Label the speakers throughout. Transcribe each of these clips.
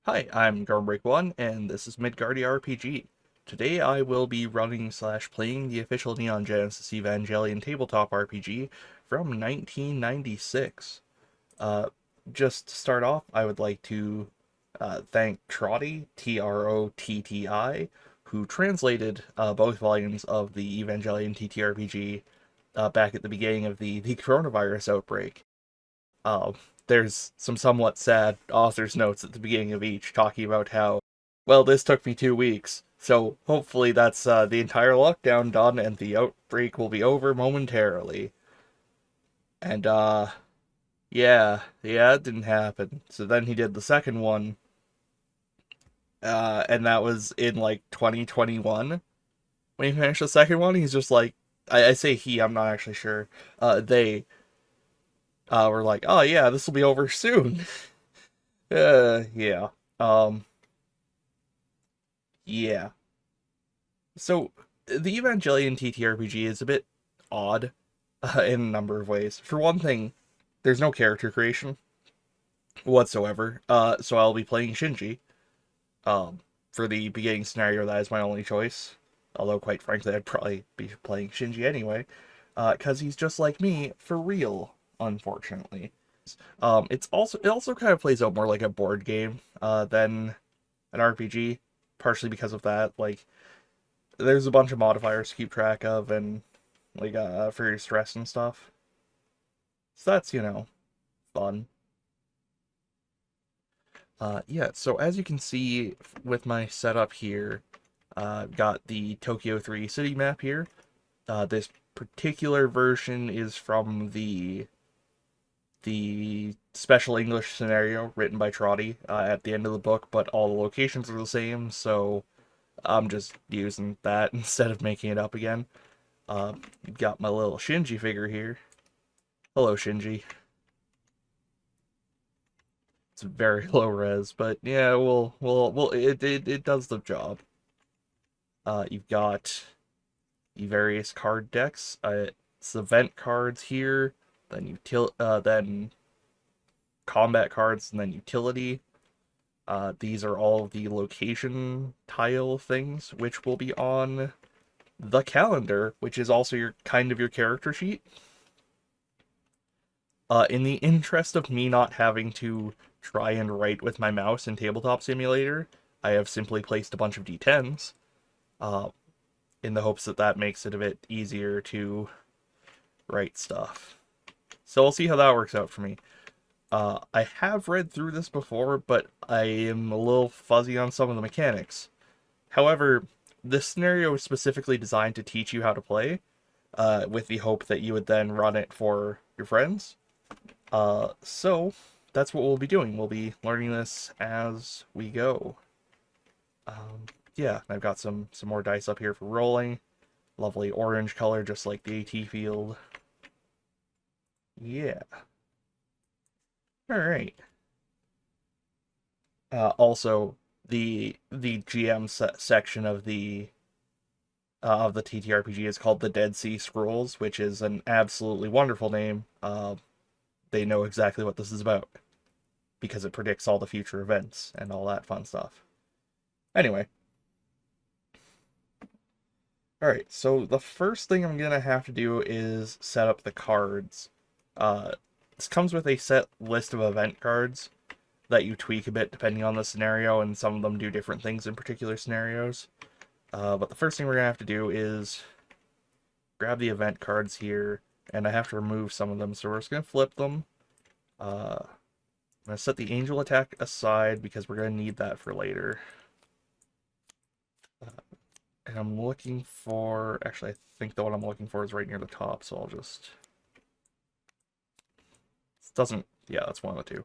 Speaker 1: Hi, I'm Garm1, and this is Midgardia RPG. Today I will be running slash playing the official Neon Genesis Evangelion tabletop RPG from 1996. Uh, just to start off, I would like to thank Trotty, Trotti, who translated both volumes of the Evangelion TTRPG back at the beginning of the coronavirus outbreak. Um, there's some somewhat sad author's notes at the beginning of each talking about how, well, this took me 2 weeks. So hopefully that's the entire lockdown done and the outbreak will be over momentarily. And yeah, it didn't happen. So then he did the second one, and that was in like 2021. When he finished the second one, he's just like, I say he, I'm not actually sure. They were like, oh yeah, this will be over soon. Yeah. Um, yeah. So the Evangelion TTRPG is a bit odd in a number of ways. For one thing, there's no character creation whatsoever. So I'll be playing Shinji. Um, for the beginning scenario, that is my only choice. Although, quite frankly, I'd probably be playing Shinji anyway, because he's just like me for real. Unfortunately, it also kind of plays out more like a board game than an RPG, partially because of that. Like, there's a bunch of modifiers to keep track of and like for your stress and stuff. So that's, fun. Yeah, so as you can see with my setup here, got the Tokyo 3 city map here. This particular version is from the special English scenario written by Trotty at the end of the book, but all the locations are the same, so I'm just using that instead of making it up again. Got my little Shinji figure here. Hello, Shinji. It's very low res, but yeah, it does the job. You've got the various card decks. It's event cards here, then combat cards, and then utility. These are all the location tile things, which will be on the calendar, which is also your character sheet. In the interest of me not having to try and write with my mouse in Tabletop Simulator, I have simply placed a bunch of D10s, uh, in the hopes that that makes it a bit easier to write stuff. So we'll see how that works out for me. I have read through this before, but I am a little fuzzy on some of the mechanics. However, this scenario is specifically designed to teach you how to play, with the hope that you would then run it for your friends. So that's what we'll be doing. We'll be learning this as we go. Yeah, I've got some more dice up here for rolling. Lovely orange color, just like the AT field. Yeah. All right. Also, the GM section of the TTRPG is called the Dead Sea Scrolls, which is an absolutely wonderful name. They know exactly what this is about because it predicts all the future events and all that fun stuff. Anyway, all right. So the first thing I'm gonna have to do is set up the cards. Uh, this comes with a set list of event cards that you tweak a bit depending on the scenario, and some of them do different things in particular scenarios. But the first thing we're gonna have to do is grab the event cards here, and I have to remove some of them, so we're just gonna flip them. I'm gonna set the angel attack aside because we're gonna need that for later. And I'm looking for, actually, I think the one I'm looking for is right near the top, so I'll just, it doesn't, yeah, that's one of the two.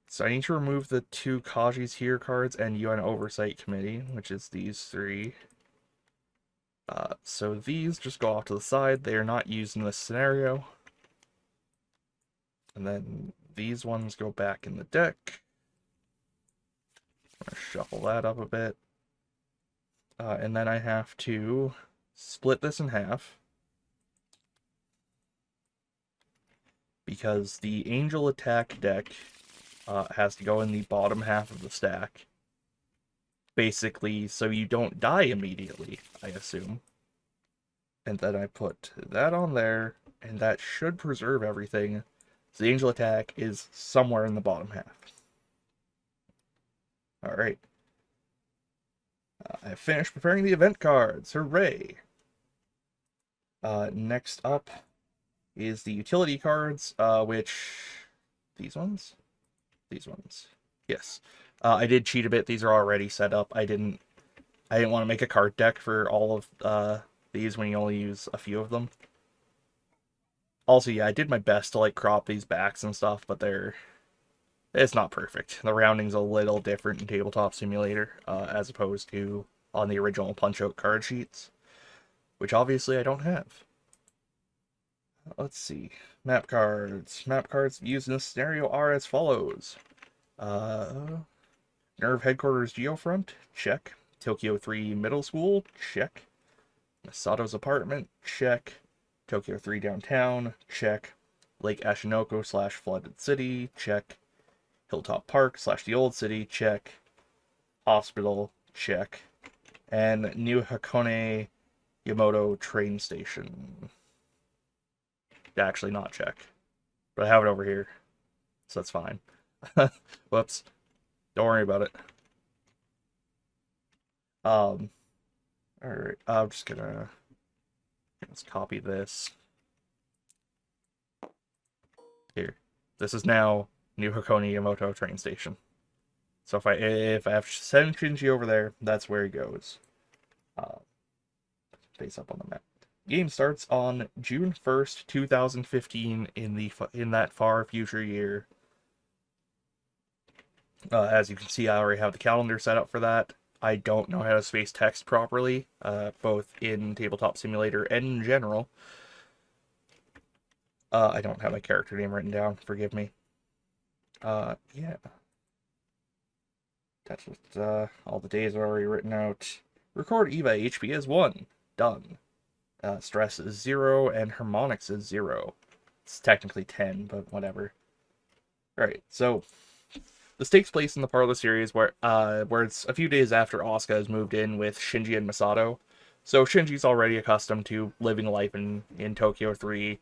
Speaker 1: So I need to remove the two Kaji's Here cards and UN Oversight Committee, which is these three. So these just go off to the side. They are not used in this scenario. And then these ones go back in the deck. I'm going to shuffle that up a bit. And then I have to split this in half, because the Angel Attack deck has to go in the bottom half of the stack. Basically, so you don't die immediately, I assume. And then I put that on there, and that should preserve everything. So the angel attack is somewhere in the bottom half. Alright. I've finished preparing the event cards. Hooray! Next up is the utility cards, which... These ones? These ones. Yes. I did cheat a bit. These are already set up. I didn't want to make a card deck for all of these when you only use a few of them. Also, yeah, I did my best to like crop these backs and stuff, but it's not perfect. The rounding's a little different in Tabletop Simulator, as opposed to on the original Punch-Out card sheets, which obviously I don't have. Let's see. Map cards. Map cards used in this scenario are as follows. NERV Headquarters Geofront, check. Tokyo 3 Middle School, check. Misato's apartment, check. Tokyo 3 Downtown, check. Lake Ashinoko / Flooded City, check. Hilltop Park / The Old City, check. Hospital, check. And New Hakone Yamato Train Station. Actually, not check. But I have it over here, so that's fine. Whoops. Don't worry about it. Alright, I'm just gonna... Let's copy this. Here. This is now New Hakone Yamato train station. So if I have to send Shinji over there, that's where he goes. Face up on the map. Game starts on June 1st, 2015 in that far future year. As you can see, I already have the calendar set up for that. I don't know how to space text properly, both in Tabletop Simulator and in general. I don't have my character name written down, forgive me. Yeah. That's what, all the days are already written out. Record EVA, HP is 1. Done. Stress is 0, and harmonics is 0. It's technically 10, but whatever. Alright, so... This takes place in the part of the series where it's a few days after Asuka has moved in with Shinji and Misato. So Shinji's already accustomed to living life in Tokyo 3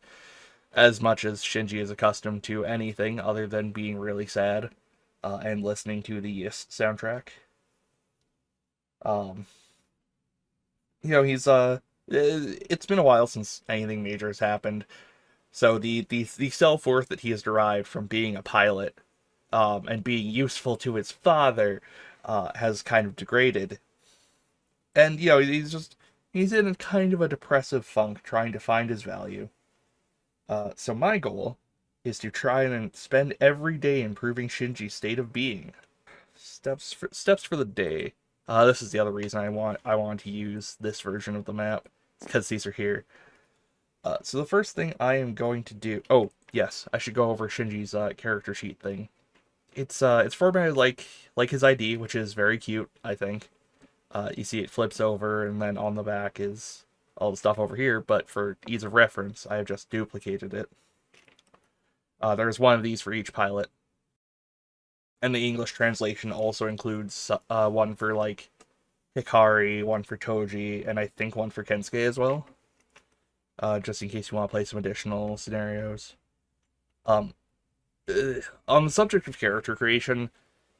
Speaker 1: as much as Shinji is accustomed to anything other than being really sad and listening to the Yes soundtrack. He's it's been a while since anything major has happened. So the self-worth that he has derived from being a pilot and being useful to his father has kind of degraded. And, he's in kind of a depressive funk trying to find his value. So my goal is to try and spend every day improving Shinji's state of being. Steps for the day. This is the other reason I want to use this version of the map, because these are here. So the first thing I am going to do... Oh, yes, I should go over Shinji's character sheet thing. It's formatted like his ID, which is very cute, I think. You see it flips over, and then on the back is all the stuff over here, but for ease of reference, I have just duplicated it. There's one of these for each pilot. And the English translation also includes one for, like, Hikari, one for Toji, and I think one for Kensuke as well. Just in case you want to play some additional scenarios. On the subject of character creation,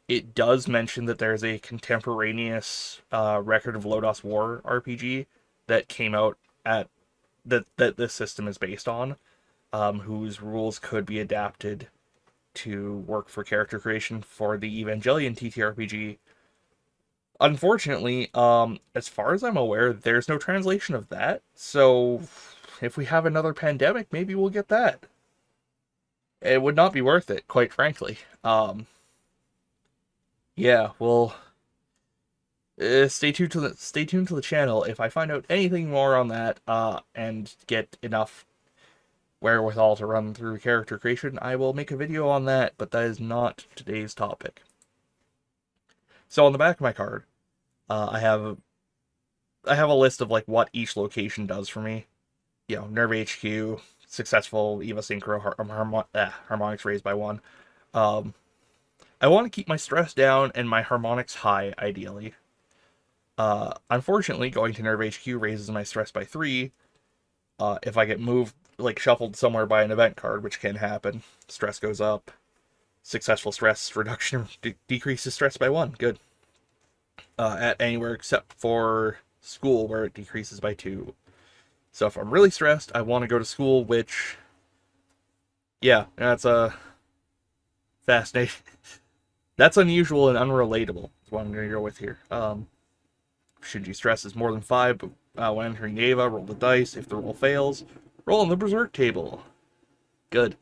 Speaker 1: it does mention that there's a contemporaneous Record of Lodoss War RPG that came out that this system is based on, whose rules could be adapted to work for character creation for the Evangelion TTRPG. Unfortunately, as far as I'm aware, there's no translation of that, so if we have another pandemic, maybe we'll get that. It would not be worth it, quite frankly. Yeah, well, stay tuned to the channel. If I find out anything more on that, and get enough wherewithal to run through character creation, I will make a video on that, but that is not today's topic. So on the back of my card, I have a list of like what each location does for me. NERV HQ, successful EVA Synchro, harmonics raised by 1. I want to keep my stress down and my harmonics high, ideally. Unfortunately, going to NERV HQ raises my stress by 3. If I get moved, like shuffled somewhere by an event card, which can happen, stress goes up. Successful stress reduction decreases stress by 1. Good. At anywhere except for school, where it decreases by 2. So if I'm really stressed, I want to go to school, which, yeah, that's fascinating. That's unusual and unrelatable. That's what I'm going to go with here. Shinji stress is more than 5, but when entering Eva, roll the dice. If the roll fails, roll on the Berserk table. Good.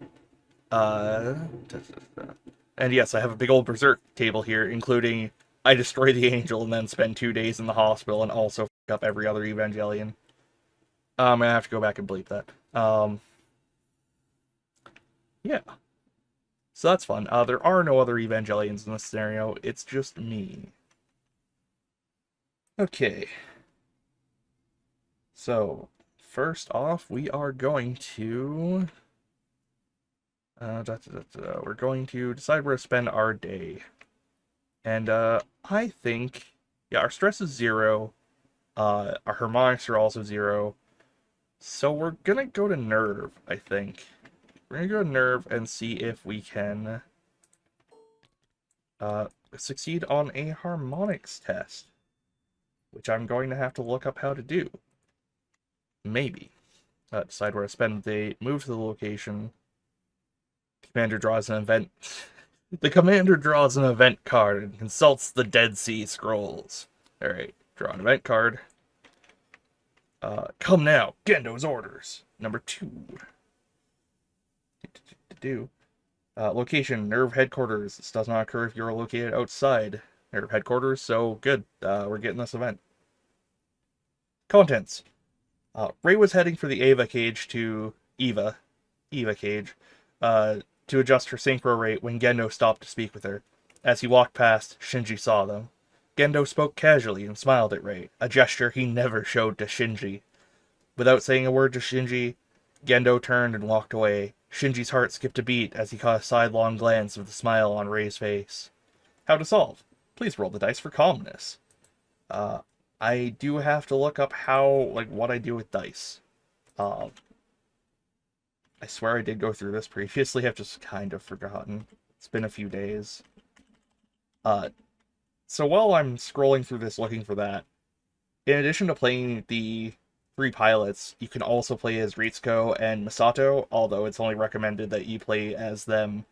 Speaker 1: And yes, I have a big old Berserk table here, including I destroy the angel and then spend 2 days in the hospital and also fuck up every other Evangelion. I'm gonna have to go back and bleep that. Yeah. So that's fun. There are no other Evangelions in this scenario. It's just me. Okay. So, first off, we are going to... we're going to decide where to spend our day. And, I think... Yeah, our stress is 0. Our harmonics are also 0. So we're gonna go to NERV, I think. We're gonna go to NERV and see if we can succeed on a harmonics test, which I'm going to have to look up how to do. Maybe. Decide where to spend the day, move to the location. The commander draws an event. The commander draws an event card and consults the Dead Sea Scrolls. Alright, draw an event card. Come now, Gendo's orders. Number 2. Location, NERV headquarters. This does not occur if you're located outside NERV headquarters, so good. We're getting this event. Contents. Ray was heading for the Eva cage to Eva cage, to adjust her synchro rate when Gendo stopped to speak with her. As he walked past, Shinji saw them. Gendo spoke casually and smiled at Ray, a gesture he never showed to Shinji. Without saying a word to Shinji, Gendo turned and walked away. Shinji's heart skipped a beat as he caught a sidelong glance of the smile on Ray's face. How to solve? Please roll the dice for calmness. I do have to look up what I do with dice. I swear I did go through this previously, I've just kind of forgotten. It's been a few days. So while I'm scrolling through this looking for that, in addition to playing the 3 pilots, you can also play as Ritsuko and Misato, although it's only recommended that you play as them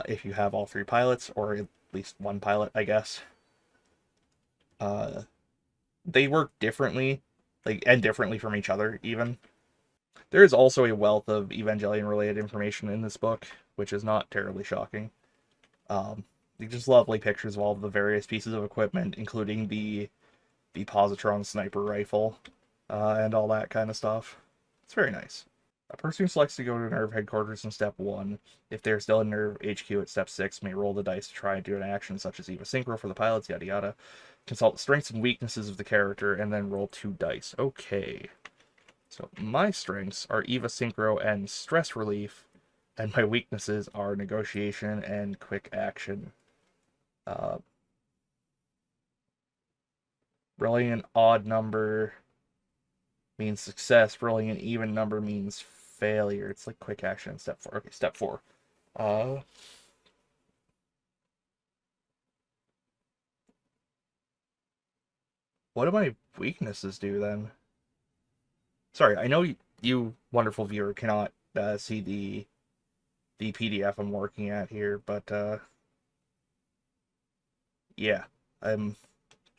Speaker 1: if you have all 3 pilots, or at least 1 pilot, I guess. They work differently, and differently from each other, even. There is also a wealth of Evangelion-related information in this book, which is not terribly shocking. Just lovely pictures of all of the various pieces of equipment, including the positron sniper rifle, and all that kind of stuff. It's very nice. A person who selects to go to NERV headquarters in step 1, if they're still in NERV HQ at step 6, may roll the dice to try and do an action such as Eva Synchro for the pilots, yada yada. Consult the strengths and weaknesses of the character, and then roll 2 dice. Okay. So my strengths are Eva Synchro and stress relief, and my weaknesses are negotiation and quick action. Rolling an odd number means success. Rolling an even number means failure. It's like quick action in step 4. Okay, step 4. What do my weaknesses do then? Sorry, I know you wonderful viewer cannot see the PDF I'm working at here, but yeah, I'm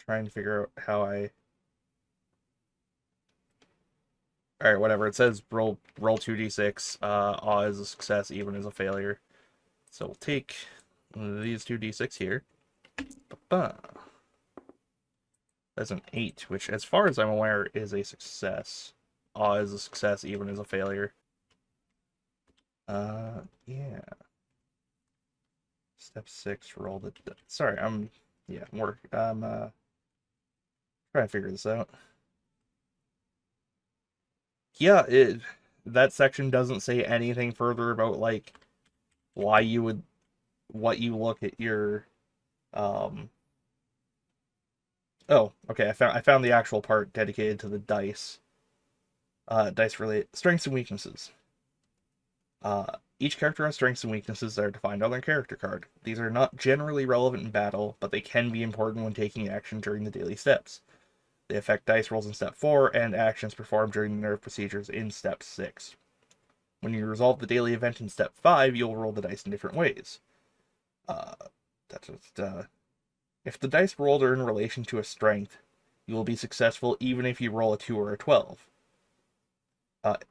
Speaker 1: trying to figure out how I... Alright, whatever. It says roll 2d6. Awe is a success, even is a failure. So we'll take these 2d6 here. That's an 8, which, as far as I'm aware, is a success. Awe is a success, even is a failure. Yeah. Step 6, roll the... Sorry, I'm trying to figure this out. Yeah, that section doesn't say anything further about, like, why you would what you look at your um oh, okay, I found the actual part dedicated to the dice. Dice relate strengths and weaknesses. Each character has strengths and weaknesses that are defined on their character card. These are not generally relevant in battle, but they can be important when taking action during the daily steps. They affect dice rolls in step 4 and actions performed during the NERV procedures in step 6. When you resolve the daily event in step 5, you'll roll the dice in different ways. Uh, that's just, if the dice rolled are in relation to a strength, you will be successful even if you roll a 2 or a 12.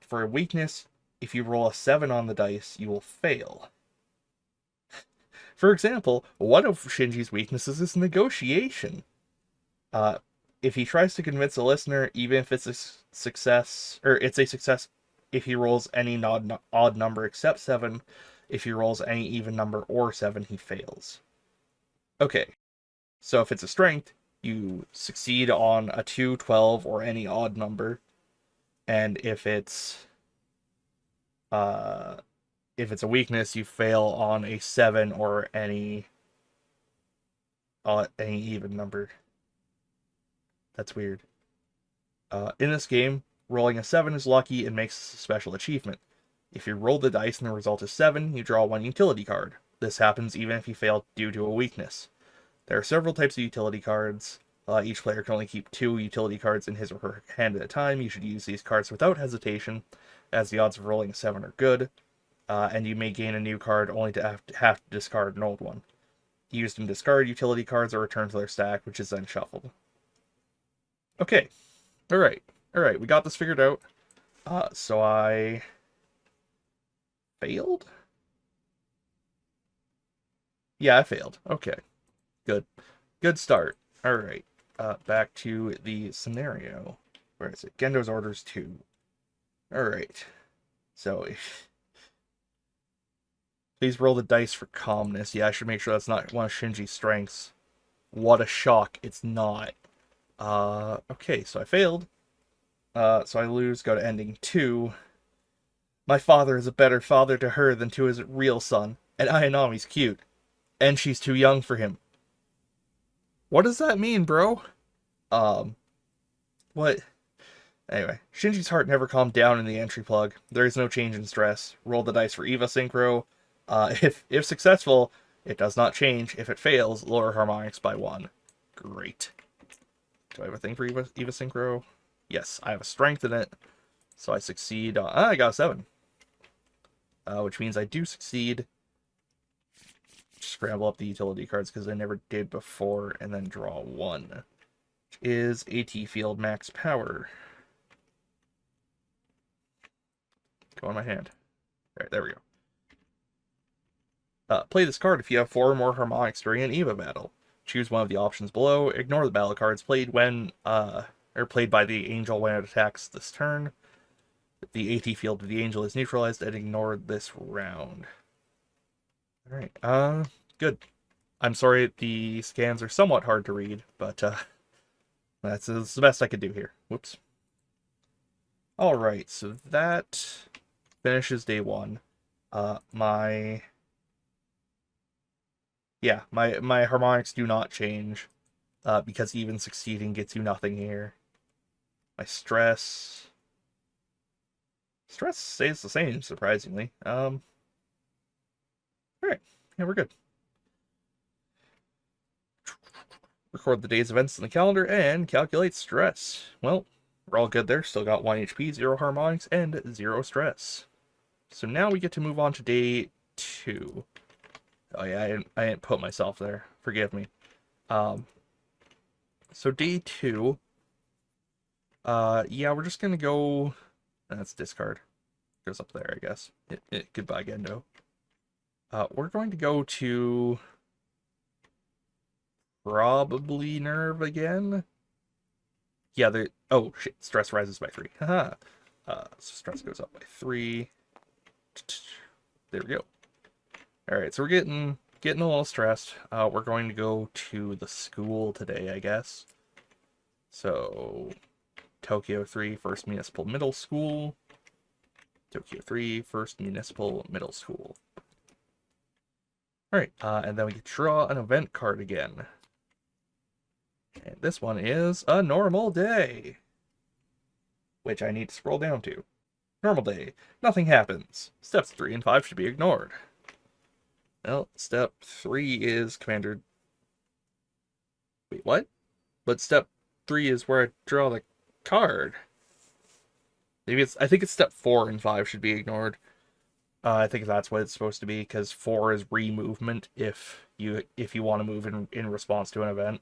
Speaker 1: For a weakness, if you roll a 7 on the dice, you will fail. For example, one of Shinji's weaknesses is negotiation. Uh, if he tries to convince a listener, even if it's a success, or it's a success if he rolls any odd number except 7, if he rolls any even number or 7, he fails. Okay, so if it's a strength, you succeed on a 2, 12, or any odd number, and if it's a weakness, you fail on a 7 or any even number. That's weird. In this game, rolling a 7 is lucky and makes a special achievement. If you roll the dice and the result is 7, you draw 1 utility card. This happens even if you fail due to a weakness. There are several types of utility cards. Each player can only keep 2 utility cards in his or her hand at a time. You should use these cards without hesitation, as the odds of rolling a 7 are good, and you may gain a new card only to have to discard an old one. Used and discard utility cards are returned to their stack, which is then shuffled. Okay, alright, we got this figured out. So I failed? Yeah, I failed. Okay, good. Good start. Alright, back to the scenario. Where is it? Gendo's orders 2. Alright, so please roll the dice for calmness. Yeah, I should make sure that's not one of Shinji's strengths. What a shock, it's not. Okay, so I failed. So I lose, go to ending 2. My father is a better father to her than to his real son, and Ayanami's cute. And she's too young for him. What does that mean, bro? What? Anyway, Shinji's heart never calmed down in the entry plug. There is no change in stress. Roll the dice for Eva Synchro. If successful, it does not change. If it fails, lower harmonics by 1. Great. Do I have a thing for Eva Synchro? Yes, I have a strength in it. So I succeed. I got a 7. Which means I do succeed. Scramble up the utility cards because I never did before, and then draw 1. Which is AT Field Max Power. Go in my hand. Alright, there we go. Play this card if you have 4 or more harmonics during an Eva battle. Choose one of the options below. Ignore the battle cards played when or played by the angel when it attacks this turn. The AT field of the angel is neutralized and ignored this round. Alright, good. I'm sorry the scans are somewhat hard to read, but that's the best I could do here. Whoops. Alright, so that finishes day 1. My harmonics do not change, because even succeeding gets you nothing here. My stress stays the same, surprisingly. Alright, yeah, we're good. Record the day's events in the calendar and calculate stress. Well, we're all good there. Still got 1 HP, 0 harmonics, and 0 stress. So now we get to move on to day 2. Oh yeah, I didn't put myself there. Forgive me. So day 2. Yeah, we're just gonna go. That's discard. Goes up there, I guess. Goodbye, Gendo. We're going to go to probably NERV again. Yeah, oh shit, stress rises by 3. Haha. So stress goes up by 3. There we go. Alright, so we're getting a little stressed. We're going to go to the school today, I guess. So Tokyo 3, First Municipal Middle School. Tokyo 3, First Municipal Middle School. Alright, and then we can draw an event card again. And this one is a normal day, which I need to scroll down to. Normal day. Nothing happens. Steps 3 and 5 should be ignored. Well, step 3 is Commander... Wait, what? But step 3 is where I draw the card. Maybe it's... I think it's step 4 and 5 should be ignored. I think that's what it's supposed to be, because 4 is re-movement if you want to move in response to an event.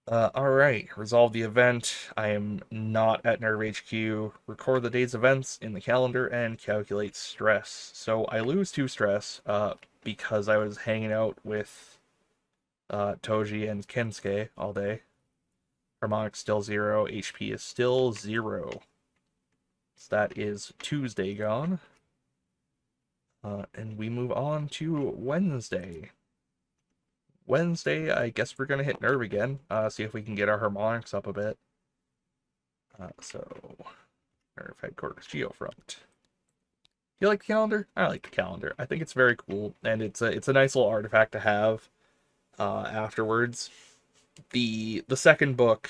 Speaker 1: Alright, resolve the event. I am not at NERV HQ. Record the day's events in the calendar and calculate stress. So I lose 2 stress because I was hanging out with Toji and Kensuke all day. Harmonic still 0, HP is still 0. So that is Tuesday gone. And we move on to Wednesday. Wednesday, I guess we're going to hit NERV again, see if we can get our harmonics up a bit. So, NERV headquarters, Geofront. You like the calendar? I like the calendar. I think it's very cool, and it's a nice little artifact to have afterwards. The second book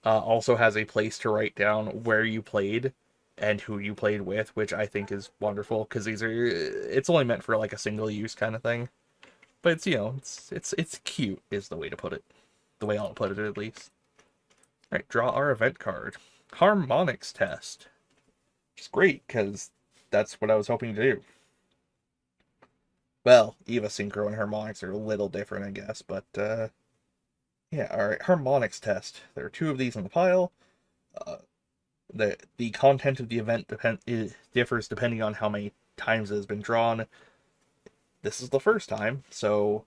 Speaker 1: also has a place to write down where you played and who you played with, which I think is wonderful, because it's only meant for like a single use kind of thing. But it's, you know, it's cute is the way to put it. The way I'll put it, at least. Alright, draw our event card. Harmonics test. Which is great, because that's what I was hoping to do. Well, Eva Synchro and Harmonics are a little different, I guess, but, yeah, alright, Harmonics test. There are 2 of these in the pile. The content of the event differs depending on how many times it has been drawn. This is the first time, so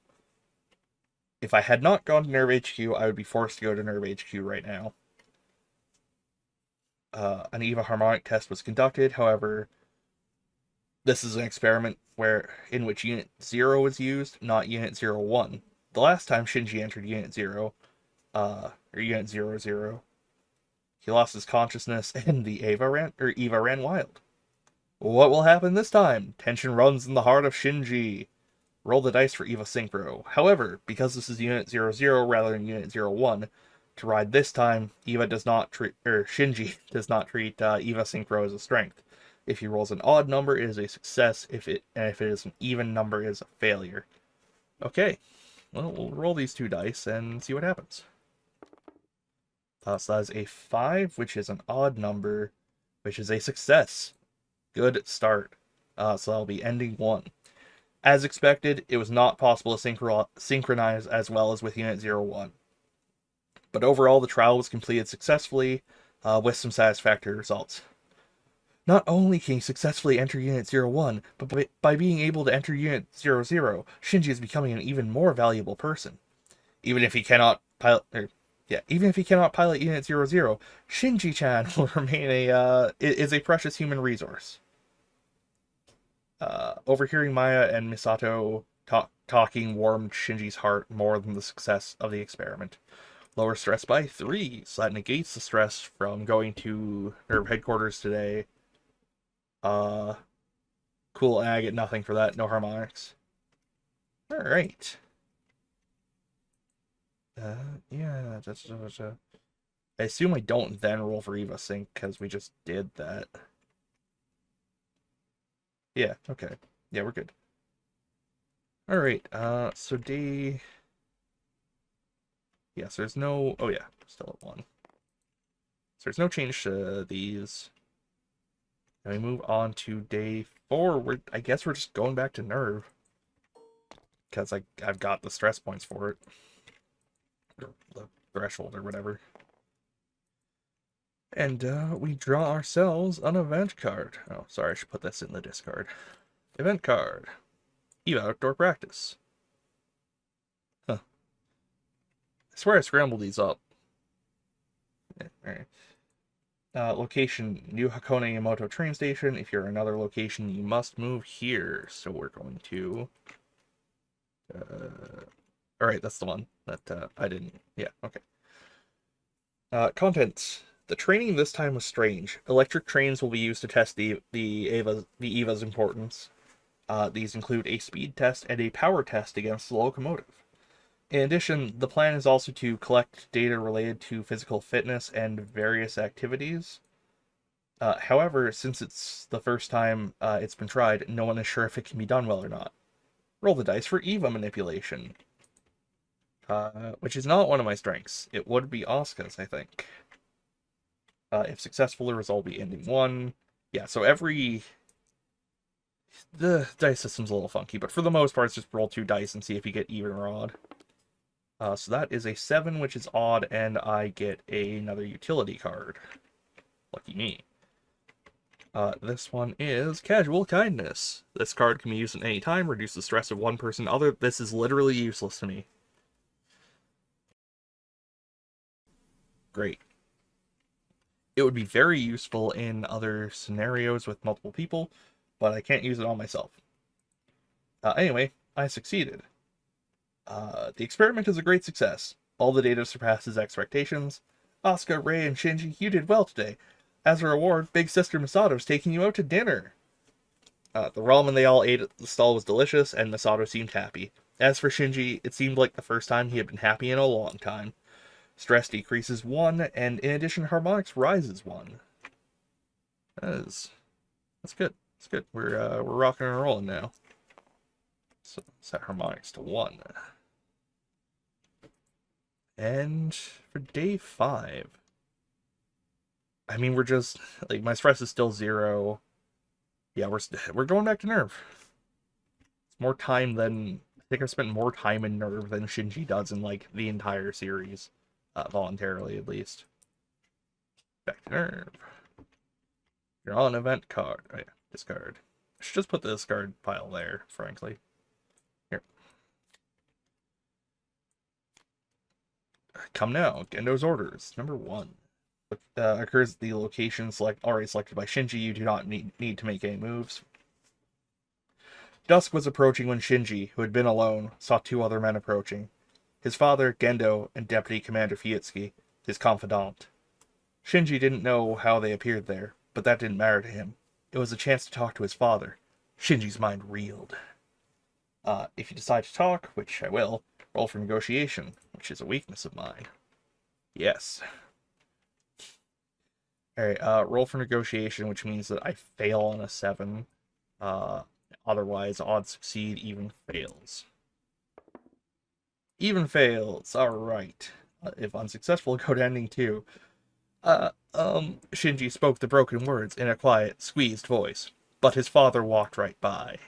Speaker 1: if I had not gone to NERV HQ, I would be forced to go to NERV HQ right now. An EVA harmonic test was conducted, however, this is an experiment in which Unit 0 was used, not Unit 01. The last time Shinji entered Unit 0, or Unit 00, he lost his consciousness and the Eva ran wild. What will happen this time? Tension runs in the heart of Shinji. Roll the dice for Eva Synchro. However, because this is Unit 00 rather than Unit 01, to ride this time, Shinji does not treat Eva Synchro as a strength. If he rolls an odd number, it is a success. If it is an even number, it is a failure. Okay, well, we'll roll these 2 dice and see what happens. So that is a 5, which is an odd number, which is a success. Good start. So that'll be ending 1. As expected, it was not possible to synchronize as well as with Unit 01. But overall, the trial was completed successfully, with some satisfactory results. Not only can he successfully enter Unit 01, but by being able to enter Unit 00, Shinji is becoming an even more valuable person. Even if he cannot pilot Unit 00, Shinji-chan will remain is a precious human resource. Overhearing Maya and Misato talking warmed Shinji's heart more than the success of the experiment. Lower stress by 3, so that negates the stress from going to NERV headquarters today. Cool, and I get nothing for that, no harmonics. Alright. Yeah, I assume I don't then roll for Eva Sync, because we just did that. Yeah, okay. Yeah, we're good. Alright, so day... Yes, there's no... Oh yeah, still at 1. So there's no change to these. And we move on to day 4. I guess we're just going back to NERV. Because I've got the stress points for it. Or the threshold or whatever. And we draw ourselves an event card. Oh, sorry, I should put this in the discard. Event card. EVA Outdoor Practice. Huh. I swear I scrambled these up. Alright. Location, New Hakone Yamato train station. If you're another location, you must move here. So we're going to... Alright, that's the one that I didn't... Yeah, okay. Contents. The training this time was strange. Electric trains will be used to test the EVA's importance. These include a speed test and a power test against the locomotive. In addition, the plan is also to collect data related to physical fitness and various activities. However, since it's the first time it's been tried, no one is sure if it can be done well or not. Roll the dice for EVA manipulation, which is not one of my strengths. It would be Asuka's, I think. If successful, the result will be ending 1. Yeah, so the dice system's a little funky, but for the most part, it's just roll 2 dice and see if you get even or odd. So that is a 7, which is odd, and I get another utility card. Lucky me. This one is Casual Kindness. This card can be used at any time, reduce the stress of one person other. This is literally useless to me. Great. It would be very useful in other scenarios with multiple people, but I can't use it on myself. Anyway, I succeeded. The experiment is a great success. All the data surpasses expectations. Asuka, Rei, and Shinji, you did well today. As a reward, Big Sister Misato's taking you out to dinner. The ramen they all ate at the stall was delicious, and Misato seemed happy. As for Shinji, it seemed like the first time he had been happy in a long time. Stress decreases 1, and in addition, harmonics rises 1. That's good. That's good. We're rocking and rolling now. So set harmonics to 1. And for day 5, I mean, we're just like my stress is still 0. Yeah, we're going back to NERV. It's more time than I think I've spent more time in NERV than Shinji does in like the entire series, voluntarily at least. Back to NERV. You're on an event card. Oh yeah, discard. I should just put the discard pile there, frankly. Here. Come now, Gendo's orders. Number 1. Occurs at the location already selected by Shinji. You do not need to make any moves. Dusk was approaching when Shinji, who had been alone, saw 2 other men approaching. His father, Gendo, and Deputy Commander Fuyutsuki, his confidant. Shinji didn't know how they appeared there, but that didn't matter to him. It was a chance to talk to his father. Shinji's mind reeled. If you decide to talk, which I will, roll for negotiation, which is a weakness of mine. Yes. Alright, roll for negotiation, which means that I fail on a 7. Otherwise, odd succeed, even fails. Even fails, alright. If unsuccessful, go to ending 2. Shinji spoke the broken words in a quiet, squeezed voice, but his father walked right by.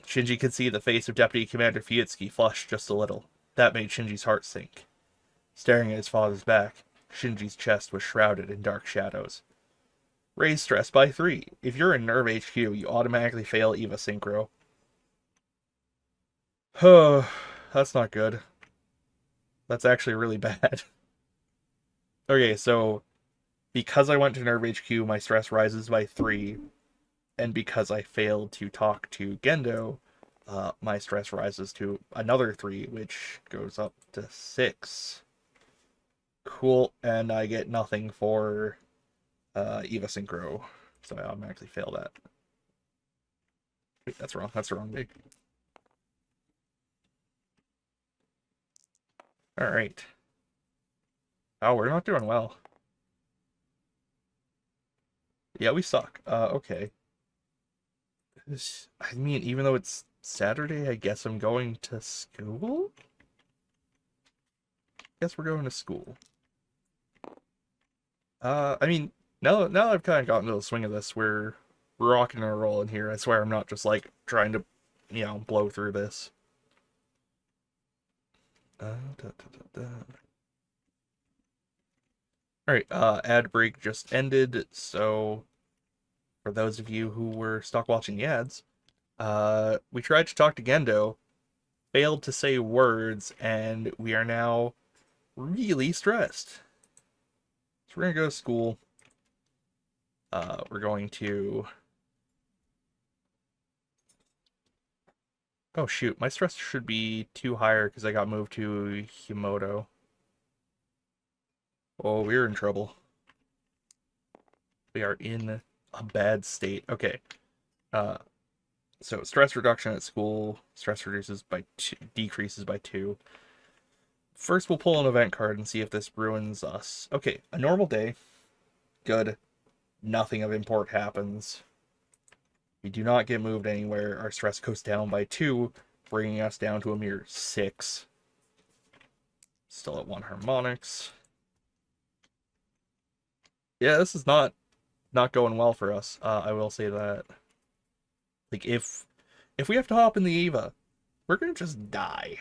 Speaker 1: Shinji could see the face of Deputy Commander Fuyutsuki flush just a little. That made Shinji's heart sink. Staring at his father's back, Shinji's chest was shrouded in dark shadows. Raise stress by 3. If you're in NERV HQ, you automatically fail EVA Synchro. That's not good. That's actually really bad. Okay, so because I went to NERV HQ, my stress rises by 3. And because I failed to talk to Gendo, my stress rises to another 3, which goes up to 6. Cool, and I get nothing for EVA Synchro, so I automatically fail that. Wait, that's wrong. That's the wrong big. Alright. Oh, we're not doing well. Yeah, we suck. Okay. I mean, even though it's Saturday, I guess I'm going to school? Guess we're going to school. I mean, now I've kind of gotten to the swing of this, we're rocking and rolling here. I swear I'm not just, like, trying to, blow through this. Alright, ad break just ended, so for those of you who were stuck watching the ads, we tried to talk to Gendo, failed to say words, and we are now really stressed. So we're gonna go to school. We're going to... Oh shoot, my stress should be 2 higher because I got moved to Himoto. Oh, we're in trouble. We are in a bad state. Okay. So stress reduction at school, stress reduces by decreases by 2. First, we'll pull an event card and see if this ruins us. Okay, a normal day. Good. Nothing of import happens. We do not get moved anywhere. Our stress goes down by 2, bringing us down to a mere 6. Still at 1 harmonics. Yeah, this is not going well for us. I will say that. Like, if we have to hop in the Eva, we're gonna just die.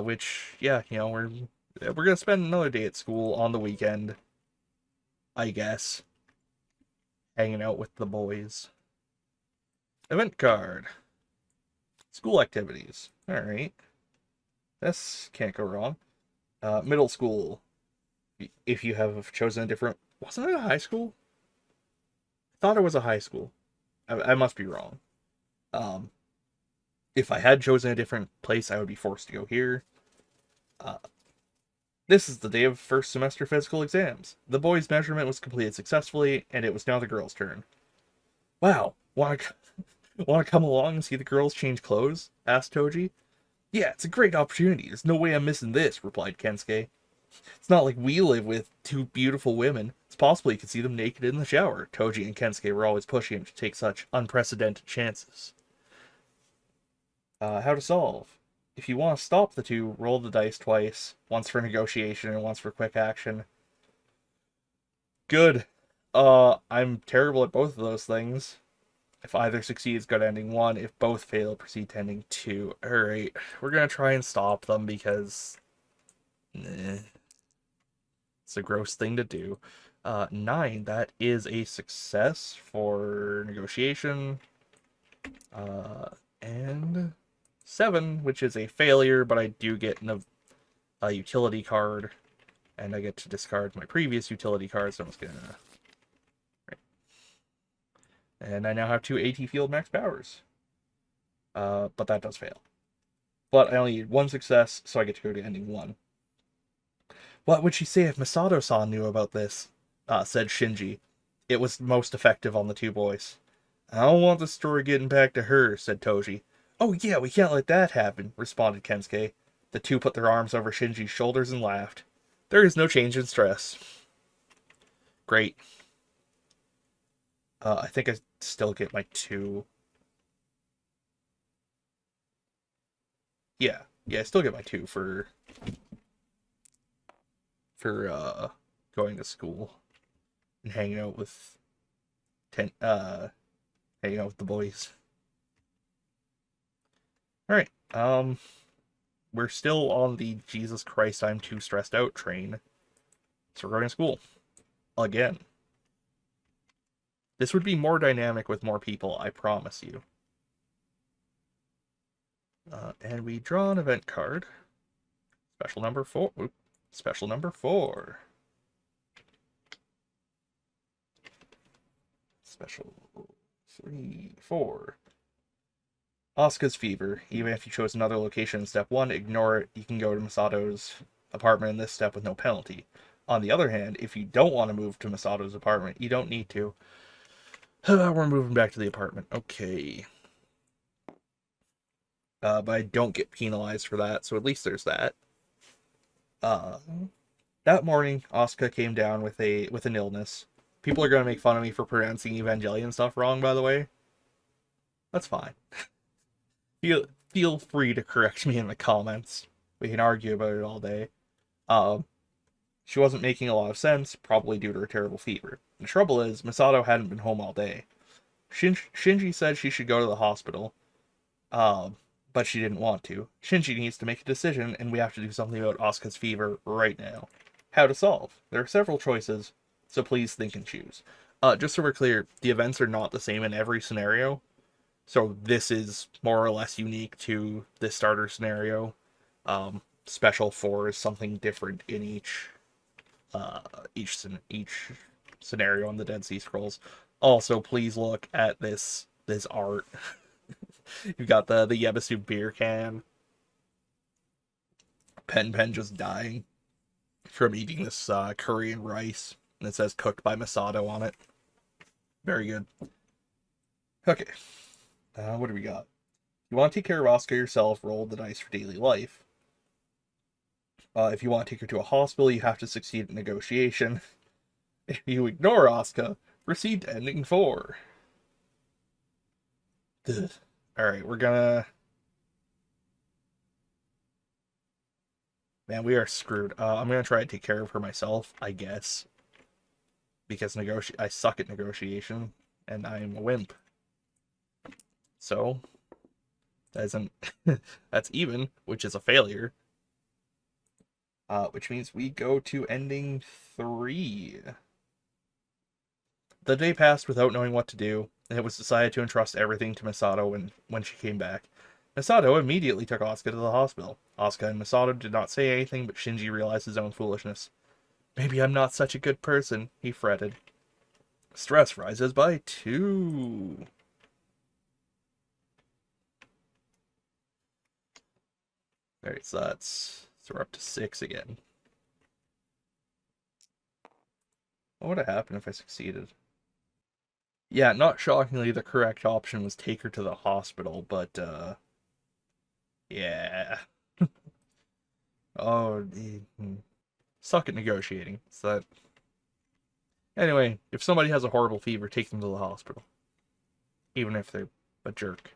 Speaker 1: Which, yeah, we're gonna spend another day at school on the weekend, I guess, hanging out with the boys. Event card. School activities. All right. This can't go wrong. Middle school. If you have chosen a different... Wasn't it a high school? I thought it was a high school. I must be wrong. Um, if I had chosen a different place, I would be forced to go here. This is the day of first semester physical exams. The boys' measurement was completed successfully, and it was now the girls' turn. Wow, want to come along and see the girls change clothes? Asked Toji. Yeah, it's a great opportunity. There's no way I'm missing this, replied Kensuke. It's not like we live with 2 beautiful women. It's possible you could see them naked in the shower. Toji and Kensuke were always pushing him to take such unprecedented chances. How to solve. If you want to stop the 2, roll the dice twice. Once for negotiation and once for quick action. Good. I'm terrible at both of those things. If either succeeds, go to ending 1. If both fail, proceed to ending 2. Alright, we're gonna try and stop them because... it's a gross thing to do. 9, that is a success for negotiation. And 7, which is a failure, but I do get a utility card, and I get to discard my previous utility cards, so I'm just gonna... Right. And I now have 2 AT field max powers. But that does fail. But I only need 1 success, so I get to go to ending 1. What would she say if Masato-san knew about this? Said Shinji. It was most effective on the 2 boys. I don't want the story getting back to her, said Toji. Oh yeah, we can't let that happen, responded Kensuke. The 2 put their arms over Shinji's shoulders and laughed. There is no change in stress. Great. I think I still get my 2. Yeah, I still get my 2 for going to school and hanging out with the boys. All right. We're still on the Jesus Christ, I'm too stressed out train. So we're going to school again. This would be more dynamic with more people, I promise you. And we draw an event card. Special number 4. Oops. Special number 4. Special 3, 4. Asuka's fever. Even if you chose another location in step 1, ignore it. You can go to Masato's apartment in this step with no penalty. On the other hand, if you don't want to move to Masato's apartment, you don't need to. We're moving back to the apartment. Okay. But I don't get penalized for that, so at least there's that. That morning, Asuka came down with an illness. People are going to make fun of me for pronouncing Evangelion stuff wrong, by the way. That's fine. Feel free to correct me in the comments. We can argue about it all day. She wasn't making a lot of sense, probably due to her terrible fever. The trouble is, Masato hadn't been home all day. Shinji said she should go to the hospital, but she didn't want to. Shinji needs to make a decision, and we have to do something about Asuka's fever right now. How to solve? There are several choices, so please think and choose. Just so we're clear, the events are not the same in every scenario, so this is more or less unique to this starter scenario. Special 4 is something different in each scenario on the Dead Sea Scrolls. Also, please look at this art. You've got the Yebisu beer can. Pen just dying from eating this Korean rice. And it says cooked by Masato on it. Very good. Okay, what do we got? You want to take care of Oscar yourself, roll the dice for daily life. If you want to take her to a hospital, you have to succeed in negotiation. If you ignore Oscar, proceed to ending 4. Alright, we're gonna... Man, we are screwed. I'm gonna try to take care of her myself, I guess. Because I suck at negotiation, and I'm a wimp. So, that isn't... that's even, which is a failure. Which means we go to ending 3. The day passed without knowing what to do, and it was decided to entrust everything to Misato when she came back. Misato immediately took Asuka to the hospital. Asuka and Misato did not say anything, but Shinji realized his own foolishness. Maybe I'm not such a good person, he fretted. Stress rises by 2. Alright, so we're up to 6 again. What would have happened if I succeeded? Yeah, not shockingly, the correct option was take her to the hospital, but, yeah. Oh, suck at negotiating. So that... Anyway, if somebody has a horrible fever, take them to the hospital. Even if they're a jerk.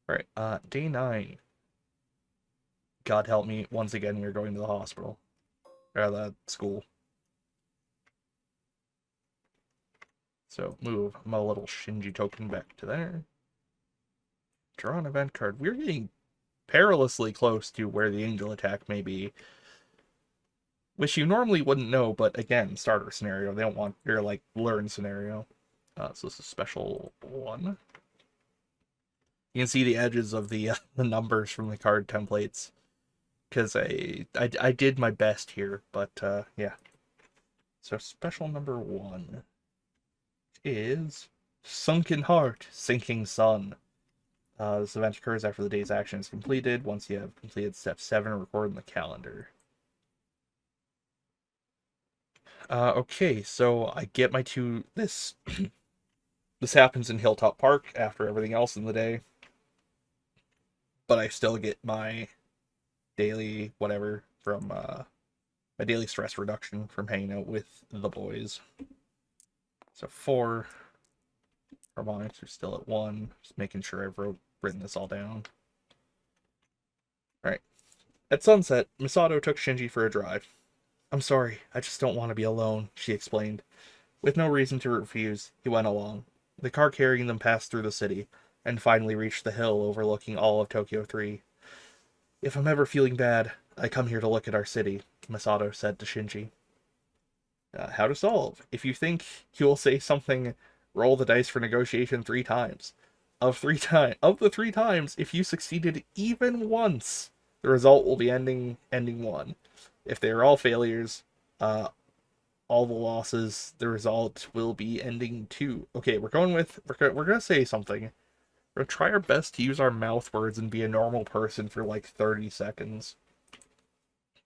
Speaker 1: Alright, day 9. God help me, once again, we're going to the hospital. Or the school. So, move my little Shinji token back to there. Draw an event card. We're getting perilously close to where the angel attack may be. Which you normally wouldn't know, but again, starter scenario. They don't want your, like, learn scenario. So this is special 1. You can see the edges of the numbers from the card templates. Because I did my best here, but yeah. So special number 1 is Sunken Heart, Sinking Sun. This event occurs after the day's action is completed. Once you have completed step 7, record in the calendar. Okay, so I get my 2... This happens in Hilltop Park after everything else in the day. But I still get my daily whatever from my daily stress reduction from hanging out with the boys. So 4 harmonics are still at 1. Just making sure I've written this all down. Alright. At sunset, Misato took Shinji for a drive. I'm sorry, I just don't want to be alone, she explained. With no reason to refuse, he went along. The car carrying them passed through the city, and finally reached the hill overlooking all of Tokyo 3. If I'm ever feeling bad, I come here to look at our city, Misato said to Shinji. How to solve. If you think you'll say something, roll the dice for negotiation 3 times. Of the 3 times, if you succeeded even once, the result will be ending 1. If they are all failures, all the losses, the result will be ending 2. Okay, we're gonna say something. We're gonna try our best to use our mouth words and be a normal person for like 30 seconds.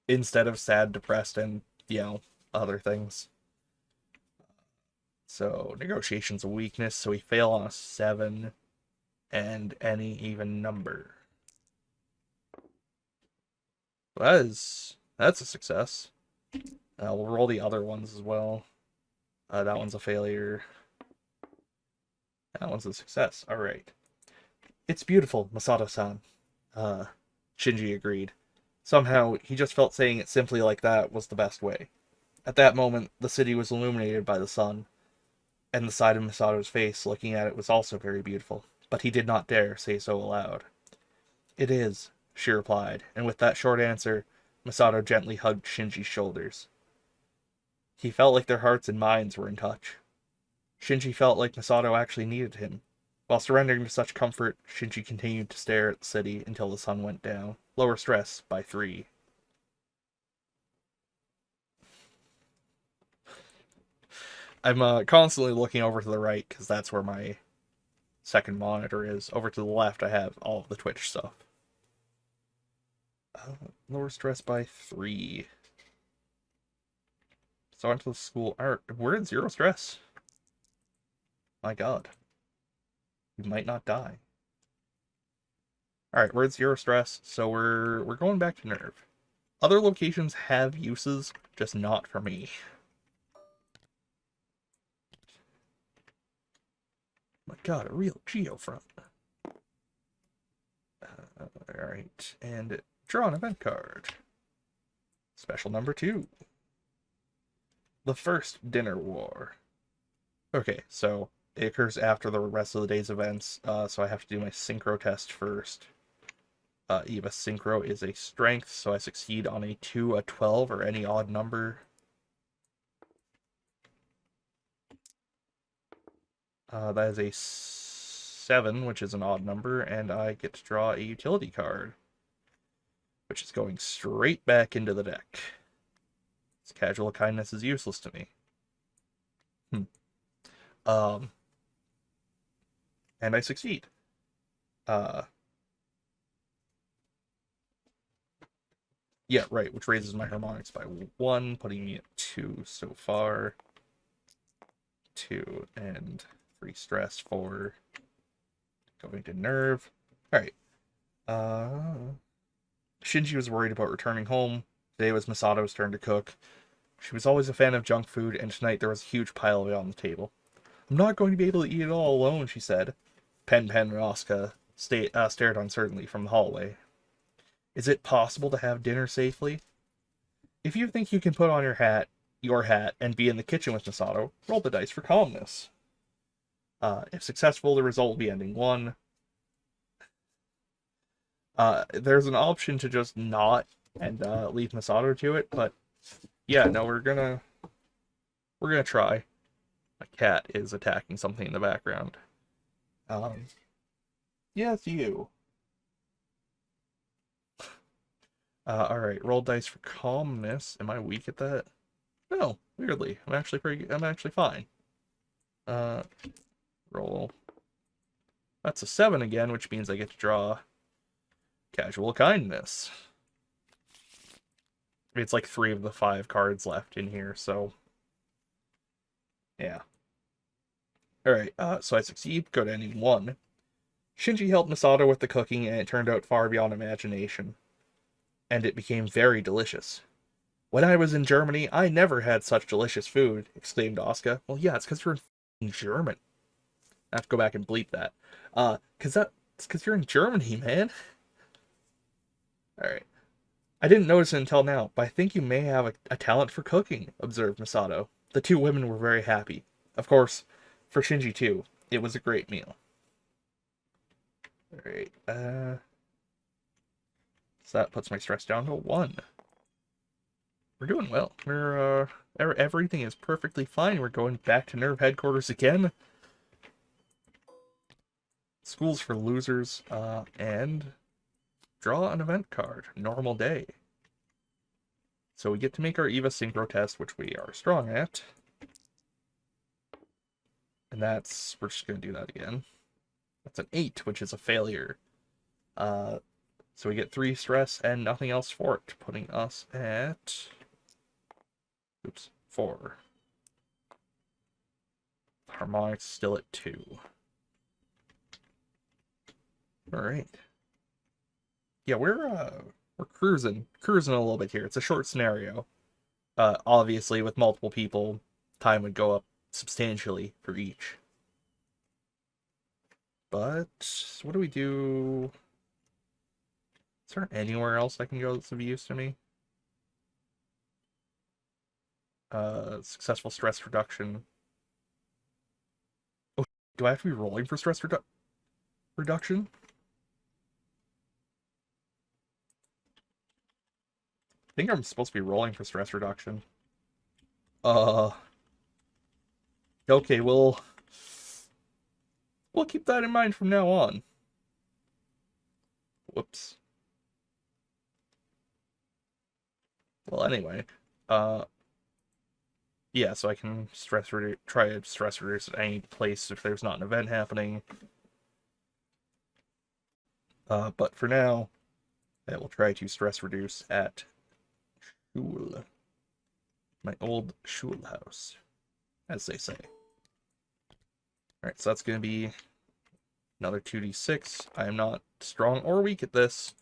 Speaker 1: Instead of sad, depressed, and, other things. So, negotiation's a weakness, so we fail on a 7 and any even number. That's a success. We'll roll the other ones as well. That one's a failure. That one's a success. Alright. It's beautiful, Masato-san. Shinji agreed. Somehow, he just felt saying it simply like that was the best way. At that moment, the city was illuminated by the sun, and the side of Misato's face looking at it was also very beautiful, but he did not dare say so aloud. It is, she replied, and with that short answer, Misato gently hugged Shinji's shoulders. He felt like their hearts and minds were in touch. Shinji felt like Misato actually needed him. While surrendering to such comfort, Shinji continued to stare at the city until the sun went down. Lower stress by 3. I'm constantly looking over to the right because that's where my second monitor is. Over to the left, I have all of the Twitch stuff. Lower stress by 3. So onto the school art. We're in 0 stress. My god. we might not die. Alright, we're at 0 stress, so we're going back to NERV. Other locations have uses, just not for me. My god, a real geofront. Alright, and draw an event card. Special number 2. The First Dinner War. Okay, so it occurs after the rest of the day's events, so I have to do my synchro test first. Eva synchro is a strength, so I succeed on a 2, a 12, or any odd number. That is a 7, which is an odd number, and I get to draw a utility card, which is going straight back into the deck. This casual kindness is useless to me. And I succeed. Yeah, right, which raises my harmonics by 1, putting me at 2 so far. 2 and 3 stress for going to NERV. Alright. Shinji was worried about returning home. Today was Misato's turn to cook. She was always a fan of junk food, and tonight there was a huge pile of it on the table. I'm not going to be able to eat it all alone, she said. Pen and Asuka stared uncertainly from the hallway. Is it possible to have dinner safely? If you think you can put on your hat, and be in the kitchen with Misato, roll the dice for calmness. If successful, the result will be ending 1. There's an option to just not and leave Misato to it, but yeah, no, we're gonna try. My cat is attacking something in the background. Yeah, it's you. Alright, roll dice for calmness. Am I weak at that? No, weirdly. I'm actually fine. Roll. That's a 7 again, which means I get to draw casual kindness. It's like 3 of the 5 cards left in here, so yeah. Alright, so I succeed, go to ending 1. Shinji helped Misato with the cooking, and it turned out far beyond imagination. And it became very delicious. When I was in Germany, I never had such delicious food, exclaimed Asuka. Well, yeah, it's because you're in German. I have to go back and bleep that. It's because you're in Germany, man. Alright. I didn't notice it until now, but I think you may have a talent for cooking, observed Misato. The 2 women were very happy. Of course, for Shinji too. It was a great meal. Alright, so that puts my stress down to 1. We're doing well. Everything is perfectly fine. We're going back to NERV headquarters again. Schools for losers, and draw an event card. Normal day. So we get to make our Eva synchro test, which we are strong at. And we're just going to do that again. That's an 8, which is a failure. So we get 3 stress and nothing else for it, putting us at 4. Harmonics still at 2. Alright. Yeah, we're cruising a little bit here. It's a short scenario. Obviously, with multiple people, time would go up substantially for each. But what do we do? Is there anywhere else I can go that's of use to me? Successful stress reduction. Oh, do I have to be rolling for stress reduction? I think I'm supposed to be rolling for stress reduction. Okay, we'll keep that in mind from now on. Whoops. Well, anyway, yeah, so I can try to stress reduce at any place if there's not an event happening. But for now, I will try to stress reduce at Schule. My old Schule house, as they say. Alright, so that's going to be Another 2d6. I am not strong or weak at this,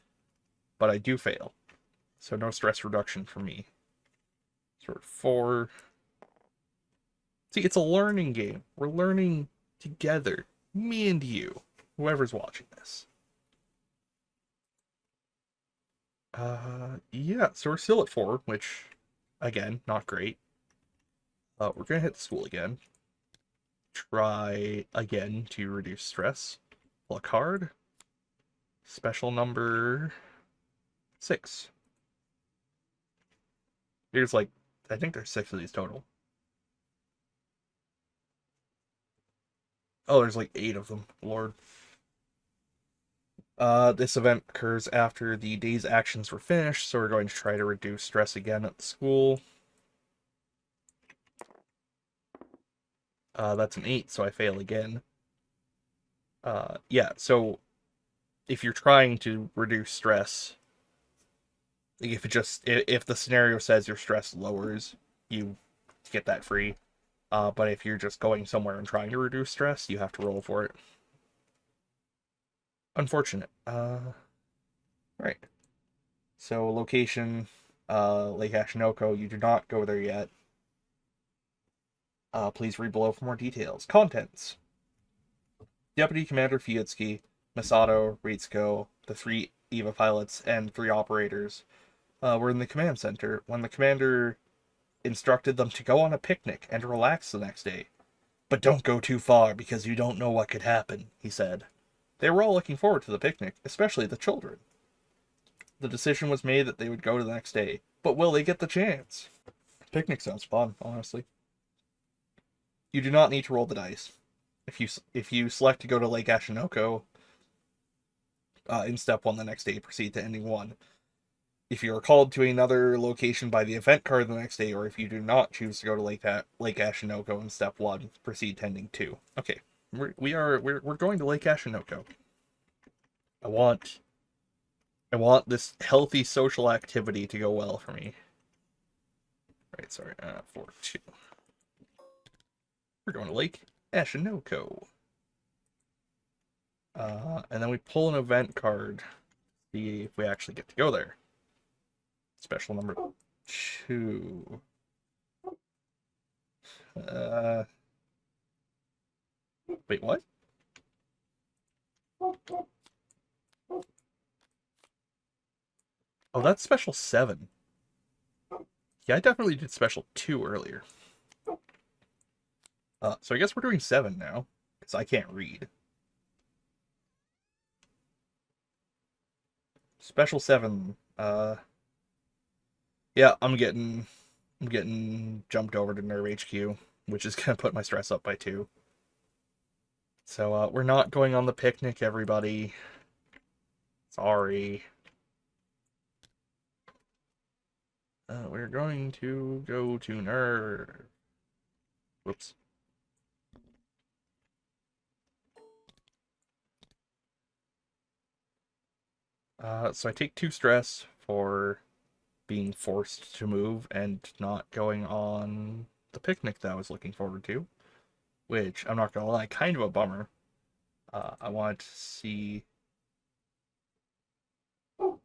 Speaker 1: but I do fail. So no stress reduction for me. Sort of 4. See, it's a learning game. We're learning together. Me and you. Whoever's watching this. Yeah, so we're still at 4, which, again, not great. We're gonna hit the school again. Try again to reduce stress. Pull a card. Special number 6. There's like, I think there's 6 of these total. Oh, there's like 8 of them. Lord. This event occurs after the day's actions were finished, so we're going to try to reduce stress again at the school. That's an 8, so I fail again. Yeah, so if you're trying to reduce stress, if the scenario says your stress lowers, you get that free. But if you're just going somewhere and trying to reduce stress, you have to roll for it. Unfortunate. Right. So location, Lake Ashinoko. You do not go there yet. Please read below for more details. Contents. Deputy Commander Fuyutsuki, Masato, Ritsuko, the 3 EVA pilots, and 3 operators were in the command center when the commander instructed them to go on a picnic and relax the next day. But don't go too far because you don't know what could happen, he said. They were all looking forward to the picnic, especially the children. The decision was made that they would go the next day, but will they get the chance? Picnic sounds fun, honestly. You do not need to roll the dice. If you select to go to Lake Ashinoko, in step 1 the next day, proceed to ending 1. If you are called to another location by the event card the next day, or if you do not choose to go to Lake Ashinoko in step 1, proceed to ending 2. Okay, we're going to Lake Ashinoko. I want this healthy social activity to go well for me. Right, sorry, 4-2. We're going to Lake Ashinoko. And then we pull an event card, see if we actually get to go there. Special number 2. Wait, what? Oh, that's special 7. Yeah, I definitely did special 2 earlier. So I guess we're doing 7 now, because I can't read. Special 7. Yeah, I'm getting jumped over to NERV HQ, which is gonna put my stress up by 2. So we're not going on the picnic, everybody. Sorry. We're going to go to NERV. Whoops. So I take 2 stress for being forced to move and not going on the picnic that I was looking forward to, which, I'm not gonna lie, kind of a bummer. I want to see... So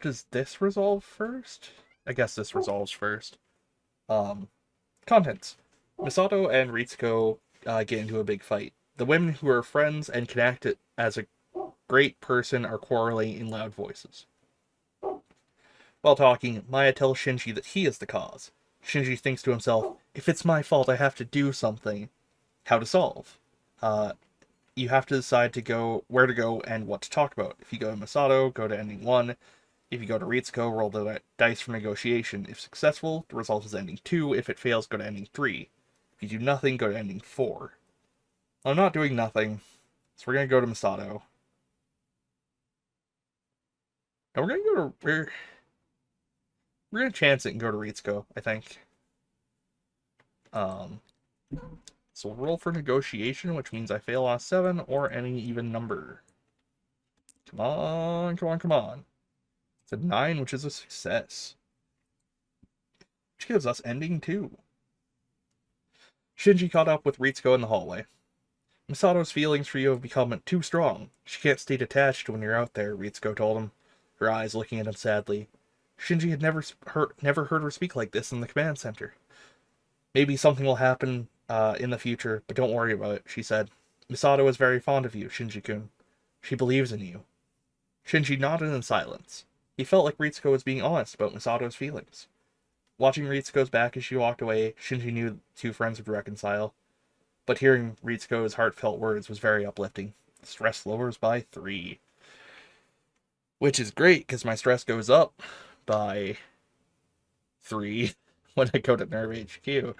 Speaker 1: does this resolve first? I guess this resolves first. Contents. Misato and Ritsuko get into a big fight. The women who are friends and can act as a great person are quarreling in loud voices. While talking, Maya tells Shinji that he is the cause. Shinji thinks to himself, if it's my fault, I have to do something. How to solve? You have to decide where to go and what to talk about. If you go to Masato, go to ending 1. If you go to Ritsuko, roll the dice for negotiation. If successful, the result is ending 2. If it fails, go to ending 3. If you do nothing, go to ending 4. I'm not doing nothing, so we're going to go to Masato. And we're going to go to... We're going to chance it and go to Ritsuko, I think. So we'll roll for negotiation, which means I fail on 7 or any even number. Come on, come on, come on. It's a 9, which is a success. Which gives us ending 2. Shinji caught up with Ritsuko in the hallway. Misato's feelings for you have become too strong. She can't stay detached when you're out there, Ritsuko told him, her eyes looking at him sadly. Shinji had never heard her speak like this in the command center. Maybe something will happen in the future, but don't worry about it, she said. Misato is very fond of you, Shinji-kun. She believes in you. Shinji nodded in silence. He felt like Ritsuko was being honest about Misato's feelings. Watching Ritsuko's back as she walked away, Shinji knew the two friends would reconcile. But hearing Ritsuko's heartfelt words was very uplifting. Stress lowers by 3. Which is great, because my stress goes up by 3 when I go to NERV HQ.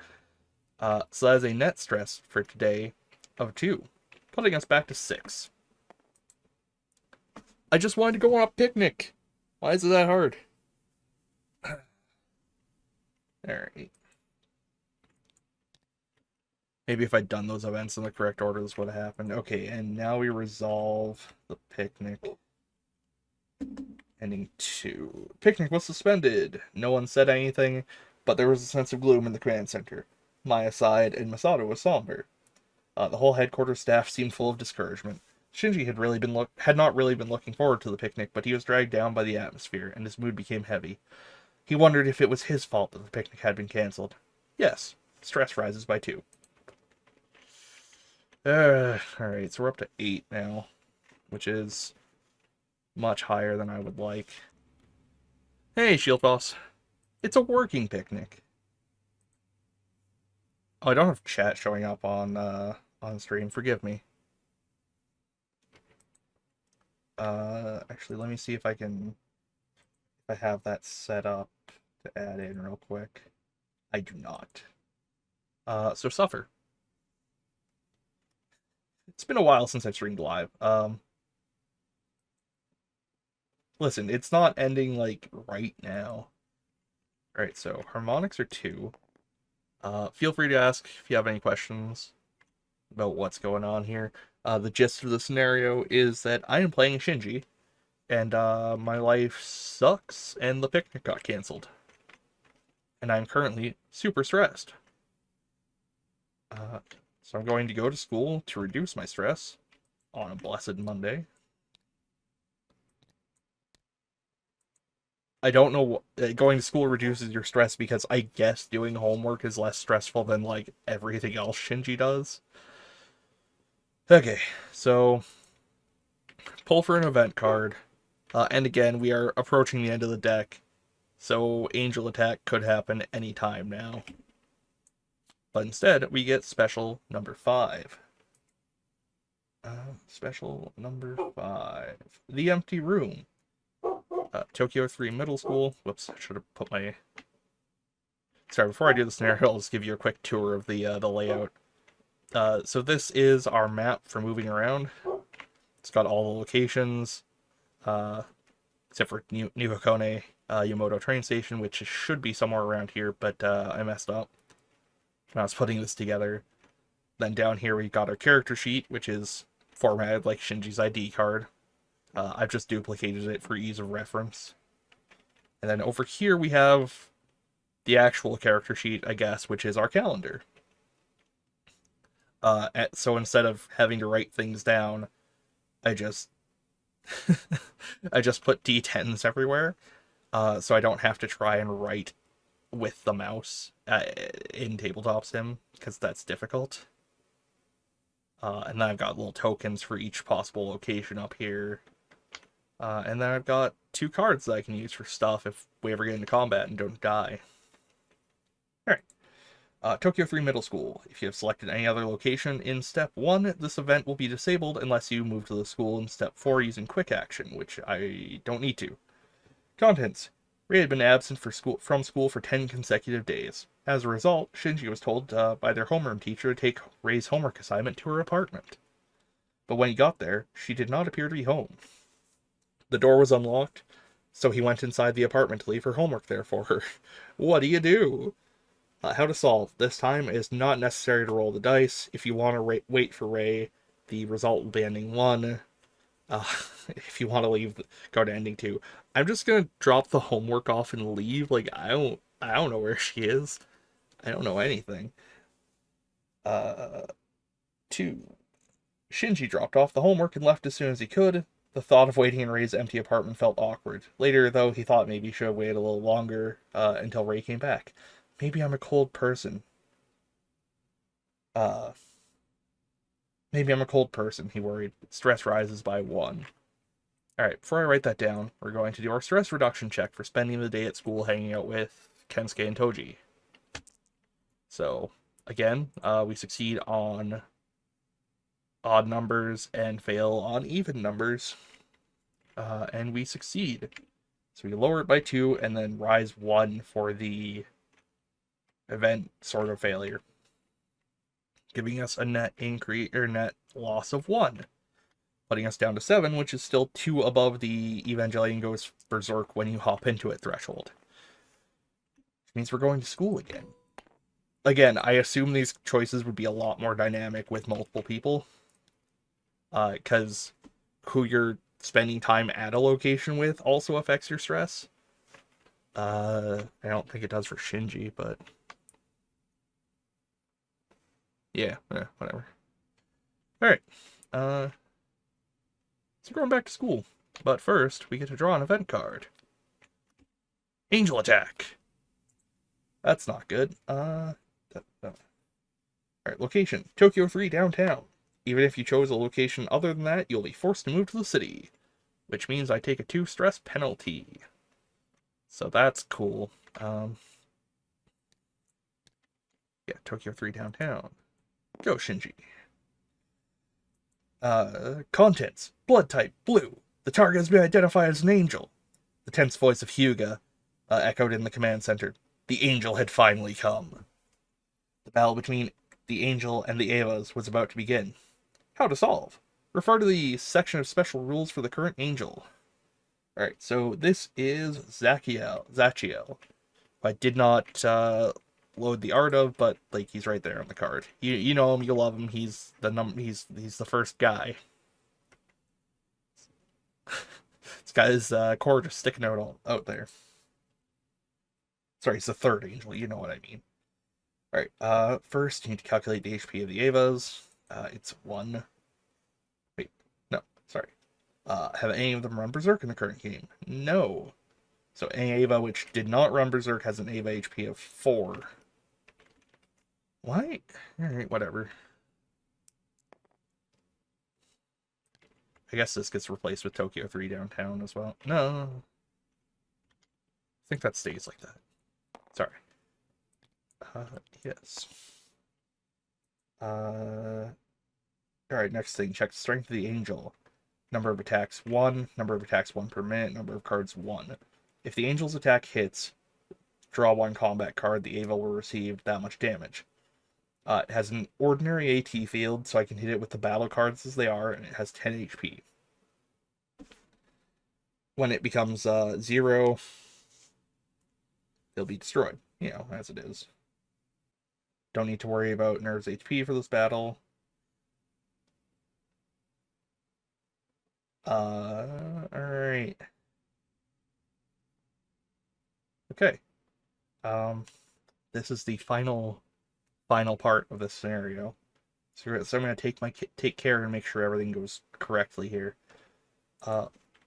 Speaker 1: So that is a net stress for today of 2, putting us back to 6. I just wanted to go on a picnic. Why is it that hard? Alright. Maybe if I'd done those events in the correct order, this would have happened. Okay, and now we resolve the picnic. Ending 2. Picnic was suspended. No one said anything, but there was a sense of gloom in the command center. Maya sighed, and Masato was somber. The whole headquarters staff seemed full of discouragement. Shinji had not really been looking forward to the picnic, but he was dragged down by the atmosphere, and his mood became heavy. He wondered if it was his fault that the picnic had been cancelled. Yes, stress rises by 2. Alright, so we're up to 8 now, which is much higher than I would like. Hey, Shield Boss. It's a working picnic. Oh, I don't have chat showing up on stream. Forgive me. Actually, let me see if I have that set up to add in real quick. I do not. So Suffer. It's been a while since I've streamed live. Listen, it's not ending, like, right now. Alright, so harmonics are 2. Feel free to ask if you have any questions about what's going on here. The gist of the scenario is that I am playing Shinji, and my life sucks, and the picnic got cancelled. And I'm currently super stressed. So I'm going to go to school to reduce my stress on a blessed Monday. I don't know, going to school reduces your stress because I guess doing homework is less stressful than, like, everything else Shinji does. Okay, so pull for an event card. And again, we are approaching the end of the deck, so Angel Attack could happen anytime now. But instead, we get special number 5. Special number 5. The Empty Room. Tokyo 3 Middle School. Whoops, I should have put my... Sorry, before I do the scenario, I'll just give you a quick tour of the layout. So this is our map for moving around. It's got all the locations, except for New Hakone Yamato train station, which should be somewhere around here, but I messed up when I was putting this together. Then down here we got our character sheet, which is formatted like Shinji's ID card. I've just duplicated it for ease of reference. And then over here we have the actual character sheet, I guess, which is our calendar. So instead of having to write things down, I just I just put D10s everywhere, so I don't have to try and write with the mouse in Tabletop Sim, because that's difficult. And then I've got little tokens for each possible location up here. And then I've got 2 cards that I can use for stuff if we ever get into combat and don't die. Alright. Tokyo 3 Middle School. If you have selected any other location in Step 1, this event will be disabled unless you move to the school in Step 4 using Quick Action, which I don't need to. Contents. Rei had been absent from school for 10 consecutive days. As a result, Shinji was told by their homeroom teacher to take Rei's homework assignment to her apartment. But when he got there, she did not appear to be home. The door was unlocked, so he went inside the apartment to leave her homework there for her. What do you do? How to solve. This time it is not necessary to roll the dice. If you want to wait for Rei, the result will be ending 1. If you want to leave, go to ending 2. I'm just gonna drop the homework off and leave. Like, I don't know where she is. I don't know anything. 2. Shinji dropped off the homework and left as soon as he could. The thought of waiting in Rei's empty apartment felt awkward. Later, though, he thought maybe he should have waited a little longer until Rei came back. Maybe I'm a cold person. Uh, Maybe I'm a cold person, he worried. Stress rises by 1. Alright, before I write that down, we're going to do our stress reduction check for spending the day at school hanging out with Kensuke and Toji. So, again, we succeed on odd numbers and fail on even numbers. And we succeed. So we lower it by 2 and then rise 1 for the event sort of failure, giving us a net increase or net loss of 1, putting us down to 7, which is still 2 above the Evangelion goes berserk when you hop into it threshold. Which means we're going to school again. Again, I assume these choices would be a lot more dynamic with multiple people, because who you're spending time at a location with also affects your stress. I don't think it does for Shinji, but yeah, whatever. Alright, so we're going back to school, but first we get to draw an event card. Angel attack! That's not good. Alright, location, Tokyo 3 downtown. Even if you chose a location other than that, you'll be forced to move to the city, which means I take a 2 stress penalty. So that's cool. Yeah, Tokyo 3 downtown. Go, Shinji. Contents. Blood type, blue. The target has been identified as an angel. The tense voice of Hyuga echoed in the command center. The angel had finally come. The battle between the angel and the Evas was about to begin. How to solve? Refer to the section of special rules for the current angel. Alright, so this is Zachiel. I did not load the art of, but like he's right there on the card. You know him, you love him. He's the first guy. This guy is core just sticking out there. Sorry, he's the third angel. You know what I mean. All right. First you need to calculate the HP of the Evas. It's 1. Wait, no, sorry. Have any of them run Berserk in the current game? No. So any Eva which did not run Berserk has an Eva HP of 4. Why? Alright, whatever. I guess this gets replaced with Tokyo 3 downtown as well. No. I think that stays like that. Sorry. Yes. Alright, next thing. Check the strength of the angel. Number of attacks 1. Number of attacks 1 per minute. Number of cards 1. If the angel's attack hits, draw 1 combat card. The Eva will receive that much damage. It has an ordinary AT field, so I can hit it with the battle cards as they are, and it has 10 HP. When it becomes 0, it'll be destroyed, you know, as it is. Don't need to worry about NERV's HP for this battle. Alright. Okay. This is the final part of this scenario. So I'm going to take care and make sure everything goes correctly here.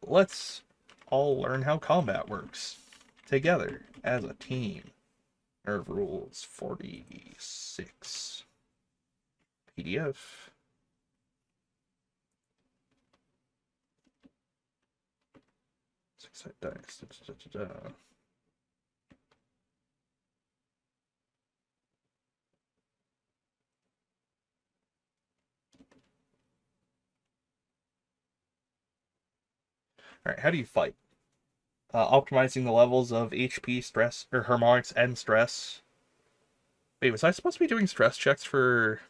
Speaker 1: Let's all learn how combat works together as a team. NERV rules 46. PDF. 6-sided dice. Alright, how do you fight? Optimizing the levels of HP, stress, or harmonics and stress. Wait, was I supposed to be doing stress checks for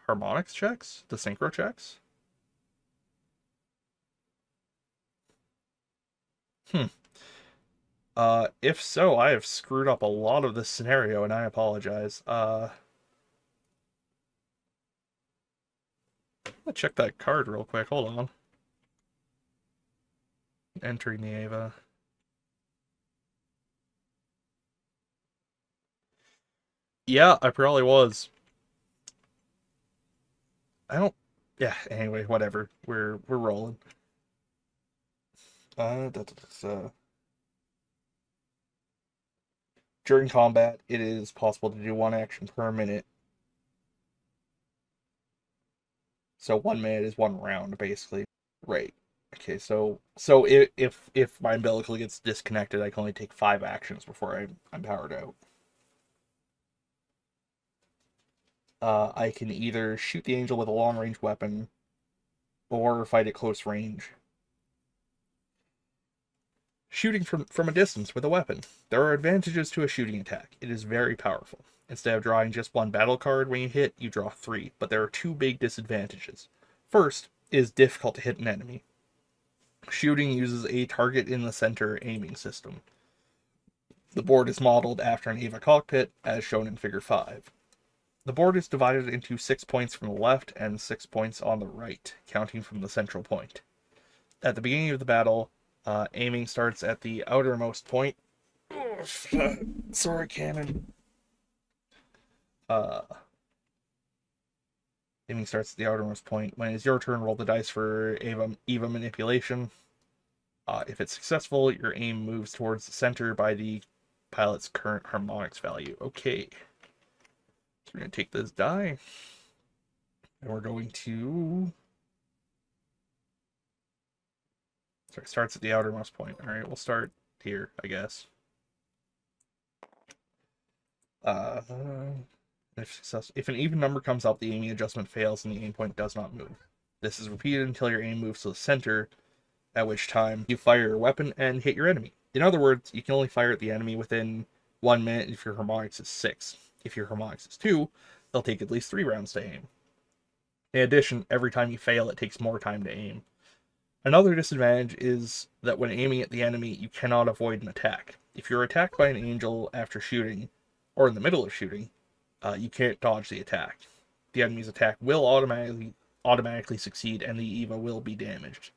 Speaker 1: harmonics checks? The synchro checks? If so, I have screwed up a lot of this scenario, and I apologize. Let's check that card real quick. Hold on. Entering the Eva. Yeah, I probably was. I don't Yeah, anyway, whatever. We're rolling. During combat, it is possible to do one action per minute. So 1 minute is one round, basically. Right. Okay, so if my umbilical gets disconnected, I can only take 5 actions before I'm powered out. I can either shoot the angel with a long range weapon or fight at close range. Shooting from a distance with a weapon. There are advantages to a shooting attack. It is very powerful. Instead of drawing just one battle card when you hit, you draw 3, but there are 2 big disadvantages. First, it is difficult to hit an enemy. Shooting uses a target in the center aiming system. The board is modeled after an Eva cockpit, as shown in Figure 5. The board is divided into 6 points from the left and 6 points on the right, counting from the central point. At the beginning of the battle, aiming starts at the outermost point. Sorry, cannon. Uh, Aiming starts at the outermost point. When it's your turn, roll the dice for Eva manipulation. If it's successful, your aim moves towards the center by the pilot's current harmonics value. Okay. So we're going to take this die. And we're going to... Sorry, starts at the outermost point. Alright, we'll start here, I guess. If an even number comes up, the aiming adjustment fails and the aim point does not move. This is repeated until your aim moves to the center, at which time you fire your weapon and hit your enemy. In other words, you can only fire at the enemy within 1 minute if your harmonics is 6. If your harmonics is 2, they'll take at least 3 rounds to aim. In addition, every time you fail, it takes more time to aim. Another disadvantage is that when aiming at the enemy, you cannot avoid an attack. If you're attacked by an angel after shooting, or in the middle of shooting, you can't dodge the attack. The enemy's attack will automatically succeed, and the Eva will be damaged.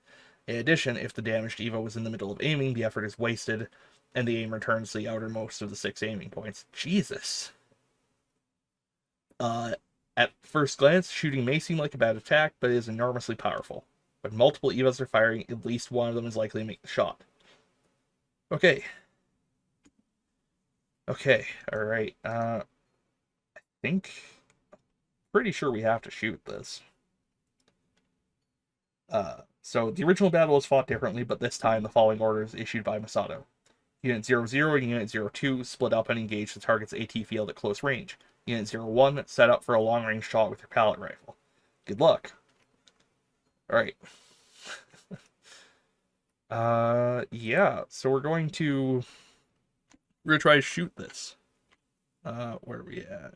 Speaker 1: In addition, if the damaged Eva was in the middle of aiming, the effort is wasted, and the aim returns to the outermost of the 6 aiming points. Jesus. At first glance, shooting may seem like a bad attack, but it is enormously powerful. When multiple Evas are firing, at least one of them is likely to make the shot. Okay. Okay, alright. I think... Pretty sure we have to shoot this. So the original battle was fought differently, but this time the following order is issued by Masato. Unit 00 and Unit 02 split up and engage the target's AT field at close range. Unit 01 set up for a long-range shot with your pallet rifle. Good luck. Alright. Yeah, so we're gonna try to shoot this. Where are we at?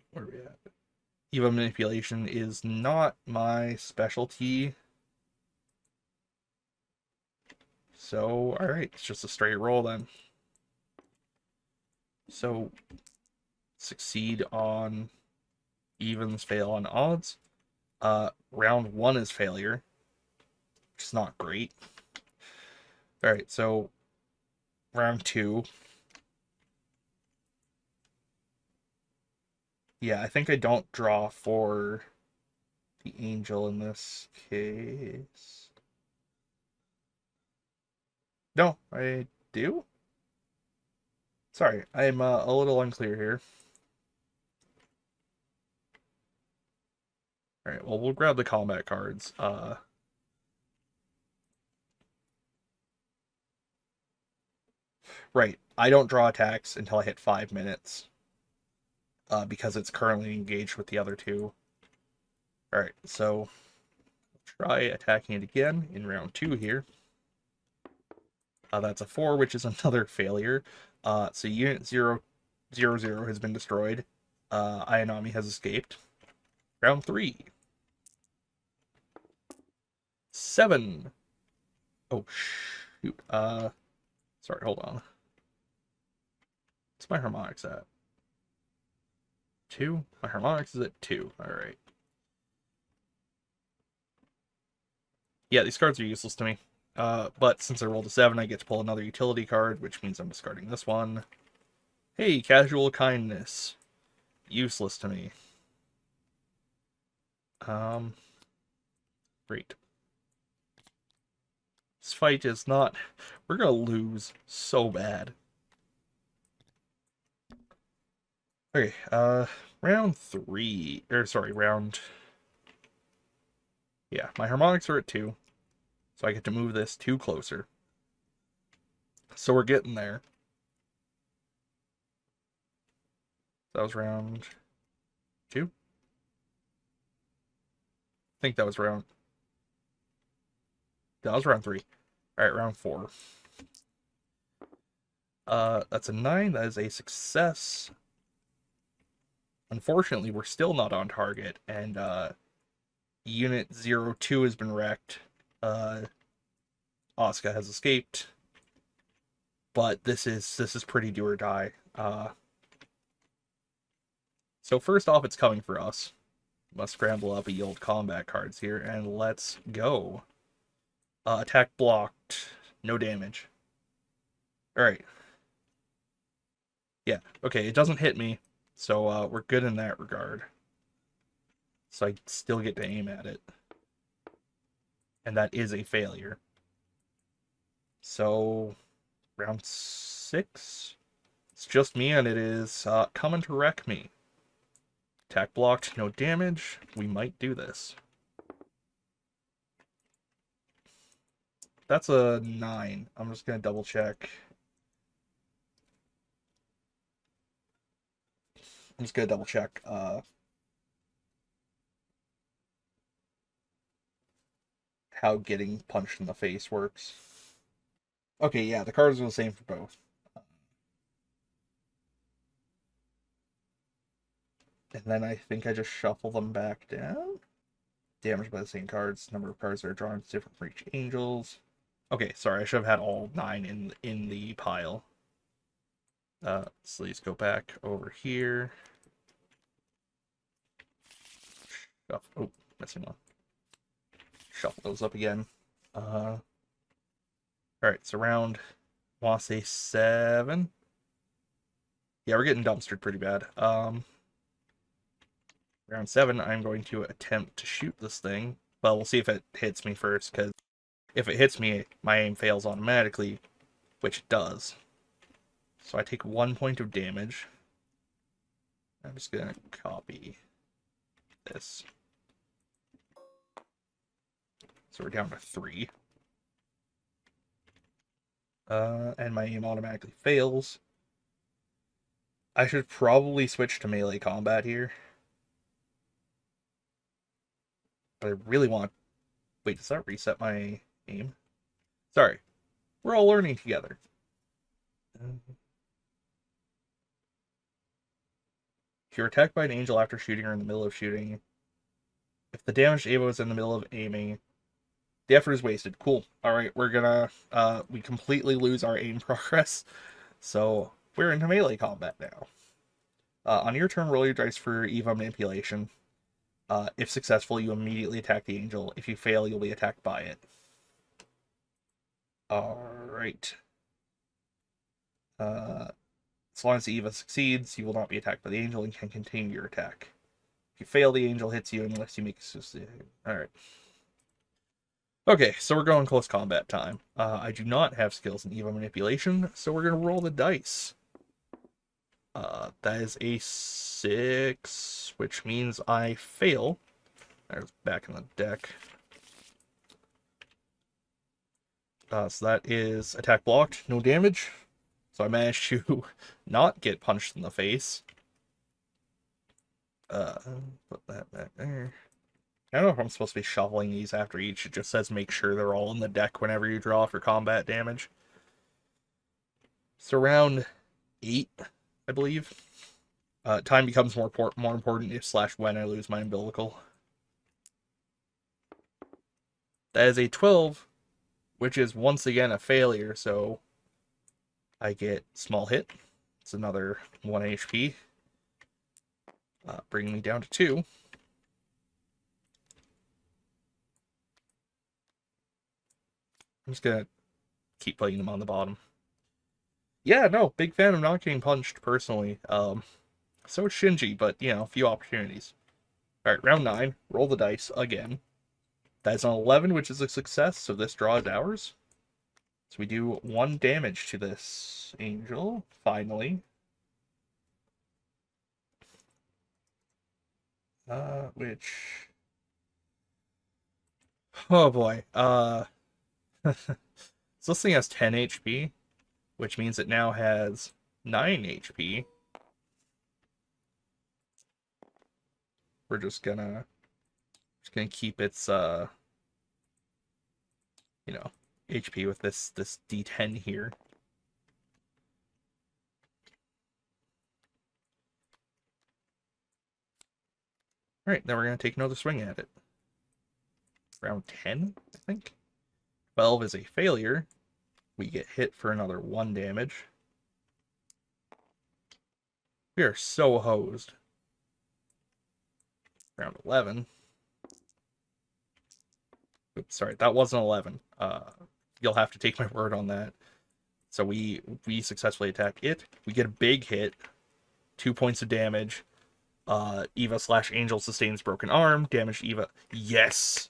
Speaker 1: Eva manipulation is not my specialty. So, alright, it's just a straight roll then. So, succeed on evens, fail on odds. Round 1 is failure, which is not great. Alright, so round 2. Yeah, I think I don't draw for the angel in this case. No, I do? Sorry, I'm a little unclear here. Alright, well, we'll grab the combat cards. Right, I don't draw attacks until I hit 5 minutes. Because it's currently engaged with the other 2. Alright, so try attacking it again in round 2 here. That's a 4, which is another failure. So Unit 000 has been destroyed. Ayanami has escaped. Round 3. 7. Oh, shoot. Sorry, hold on. What's my harmonics at? 2? My harmonics is at 2. Alright. Yeah, these cards are useless to me. But since I rolled a 7, I get to pull another utility card, which means I'm discarding this one. Hey, Casual Kindness. Useless to me. Great. This fight is not... We're gonna lose so bad. Okay, round 3. Or, sorry, round... Yeah, my harmonics are at 2. So I get to move this 2 closer. So we're getting there. That was round 2? I think that was round... That was round 3. Alright, round 4. That's a 9. That is a success. Unfortunately, we're still not on target, and Unit 02 has been wrecked. Asuka has escaped. But this is pretty do or die. So first off, it's coming for us. Must scramble up the old combat cards here, and let's go. Attack blocked. No damage. Alright. Yeah, okay, it doesn't hit me, so we're good in that regard. So I still get to aim at it. And that is a failure. So, round 6? It's just me, and it is coming to wreck me. Attack blocked, no damage. We might do this. That's a 9. I'm just going to double check. I'm just going to double check how getting punched in the face works. Okay, yeah, the cards are the same for both. And then I think I just shuffle them back down. Damaged by the same cards. Number of cards that are drawn is different for each angels. Okay, sorry, I should have had all 9 in the pile. So let's go back over here. Shuffle. Oh, missing one. Shuffle those up again. Alright, so round, I want to say 7. Yeah, we're getting dumpstered pretty bad. Round 7, I'm going to attempt to shoot this thing. Well, we'll see if it hits me first, because if it hits me, my aim fails automatically, which it does. So I take 1 point of damage. I'm just going to copy this. So we're down to 3. And my aim automatically fails. I should probably switch to melee combat here. But I really want... Wait, does that reset my aim? Sorry. We're all learning together. If you're attacked by an angel after shooting or in the middle of shooting, if the damaged Avo is in the middle of aiming, the effort is wasted. Cool. Alright, we're gonna... we completely lose our aim progress. So, we're into melee combat now. On your turn, roll your dice for Eva manipulation. If successful, you immediately attack the angel. If you fail, you'll be attacked by it. Alright. As long as the Eva succeeds, you will not be attacked by the angel and can continue your attack. If you fail, the angel hits you unless you make a... Alright. Okay, so we're going close combat time. I do not have skills in Eva manipulation, so we're going to roll the dice. That is a 6, which means I fail. There's back in the deck. So that is attack blocked, no damage. So I managed to not get punched in the face. Put that back there. I don't know if I'm supposed to be shuffling these after each. It just says make sure they're all in the deck whenever you draw for combat damage. So round 8, I believe. Time becomes more important if / when I lose my umbilical. That is a 12, which is once again a failure, so I get small hit. It's another 1 HP. Bringing me down to 2. I'm just gonna keep putting them on the bottom. Yeah, no, big fan of not getting punched, personally. So it's Shinji, but, you know, a few opportunities. Alright, round 9. Roll the dice again. That's an 11, which is a success, so this draw is ours. So we do 1 damage to this angel, finally. Which... Oh boy. So this thing has 10 HP, which means it now has 9 HP. We're just gonna keep its you know, HP with this D10 here. Alright, then we're gonna take another swing at it. Round 10, I think. 12 is a failure. We get hit for another 1 damage. We are so hosed. Round 11. Oops, sorry, that wasn't 11. You'll have to take my word on that. So we successfully attack it. We get a big hit. 2 points of damage. Eva/Angel sustains broken arm. Damaged Eva. Yes!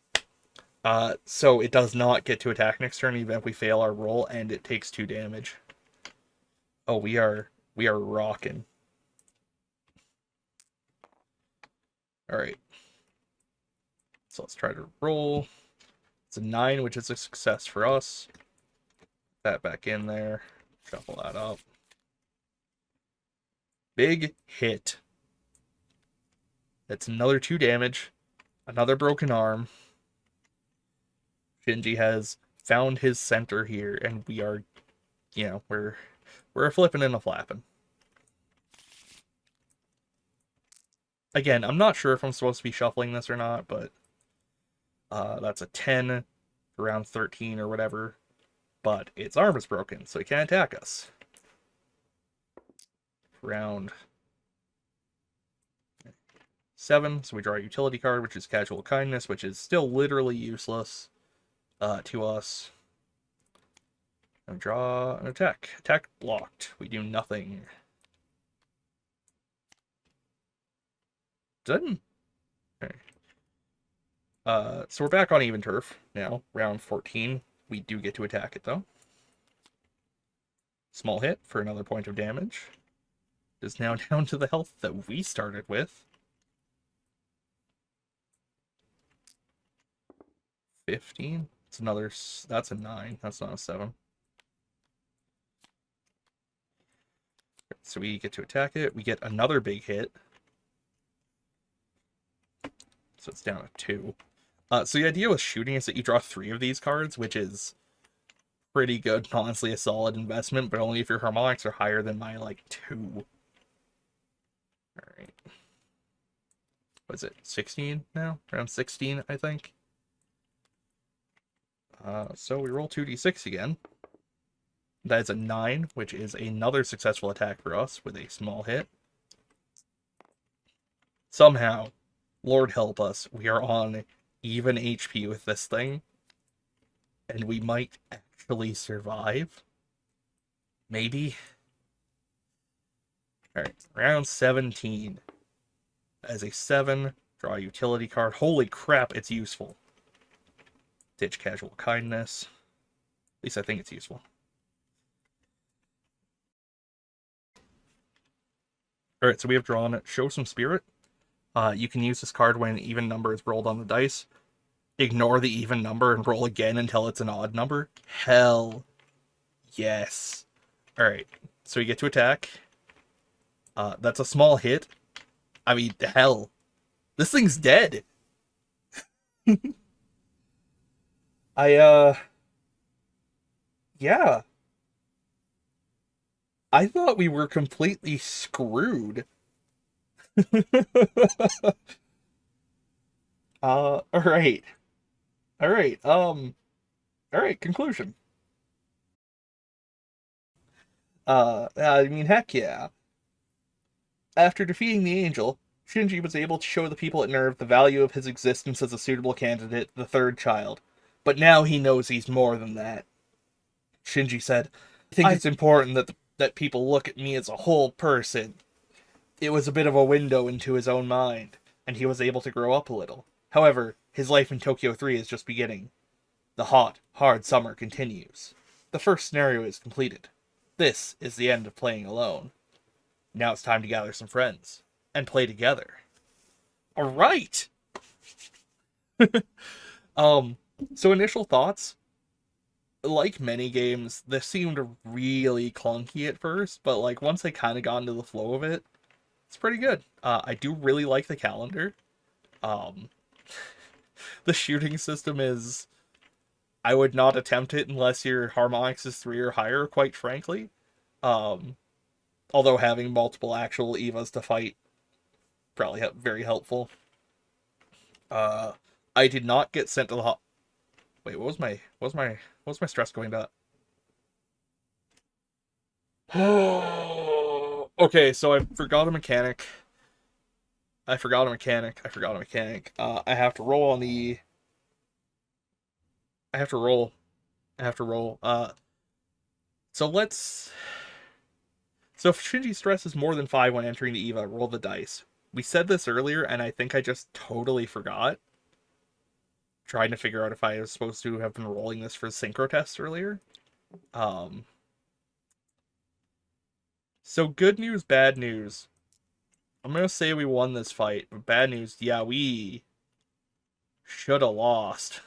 Speaker 1: So it does not get to attack next turn even if we fail our roll, and it takes 2 damage. Oh, we are rocking. Alright. So let's try to roll. It's a 9, which is a success for us. Put that back in there. Shuffle that up. Big hit. That's another 2 damage. Another broken arm. Shinji has found his center here, and we are, you know, we're a flipping and a flapping. Again, I'm not sure if I'm supposed to be shuffling this or not, but that's a 10 for round 13 or whatever. But its arm is broken, so it can't attack us. Round 7, so we draw a utility card, which is Casual Kindness, which is still literally useless to us. And draw an attack. Attack blocked. We do nothing. Done. Okay. So we're back on even turf now. Round 14. We do get to attack it, though. Small hit for another point of damage. It is now down to the health that we started with. 15. It's another... That's a 9. That's not a 7. So we get to attack it. We get another big hit. So it's down to 2. So the idea with shooting is that you draw 3 of these cards, which is pretty good. Honestly, a solid investment, but only if your harmonics are higher than my, 2. Alright. What is it? 16 now? Around 16, I think. So we roll 2d6 again. That is a 9, which is another successful attack for us with a small hit. Somehow, Lord help us, we are on even HP with this thing. And we might actually survive. Maybe. Alright, round 17. As a 7, draw a utility card. Holy crap, it's useful. Ditch Casual Kindness. At least I think it's useful. Alright, so we have drawn Show Some Spirit. You can use this card when an even number is rolled on the dice. Ignore the even number and roll again until it's an odd number. Hell yes. Alright, so you get to attack. That's a small hit. I mean, hell. This thing's dead. Yeah. I thought we were completely screwed. Alright. Alright, conclusion. I mean, heck yeah. After defeating the angel, Shinji was able to show the people at NERV the value of his existence as a suitable candidate, the third child. But now he knows he's more than that. Shinji said, I think it's important that people look at me as a whole person. It was a bit of a window into his own mind, and he was able to grow up a little. However, His life in Tokyo 3 is just beginning. The hot, hard summer continues. The first scenario is completed. This is the end of playing alone. Now it's time to gather some friends and play together. All right. Um so initial thoughts, like many games, this seemed really clunky at first, but like once I kind of got into the flow of it, it's pretty good. I do really like the calendar. Um the shooting system is, I would not attempt it unless your harmonics is 3 or higher, quite frankly. Um Although having multiple actual Evas to fight probably very helpful. Uh, I did not get sent to the Wait, what was my stress going to? Okay, so I forgot a mechanic. I forgot a mechanic. I forgot a mechanic. I have to roll on the. I have to roll. I have to roll. So let's. So if Shinji stress is more than 5 when entering the Eva, roll the dice. We said this earlier, and I think I just totally forgot. Trying to figure out if I was supposed to have been rolling this for the synchro test earlier. Um, so good news, bad news. I'm gonna say we won this fight, but bad news, yeah, we should have lost.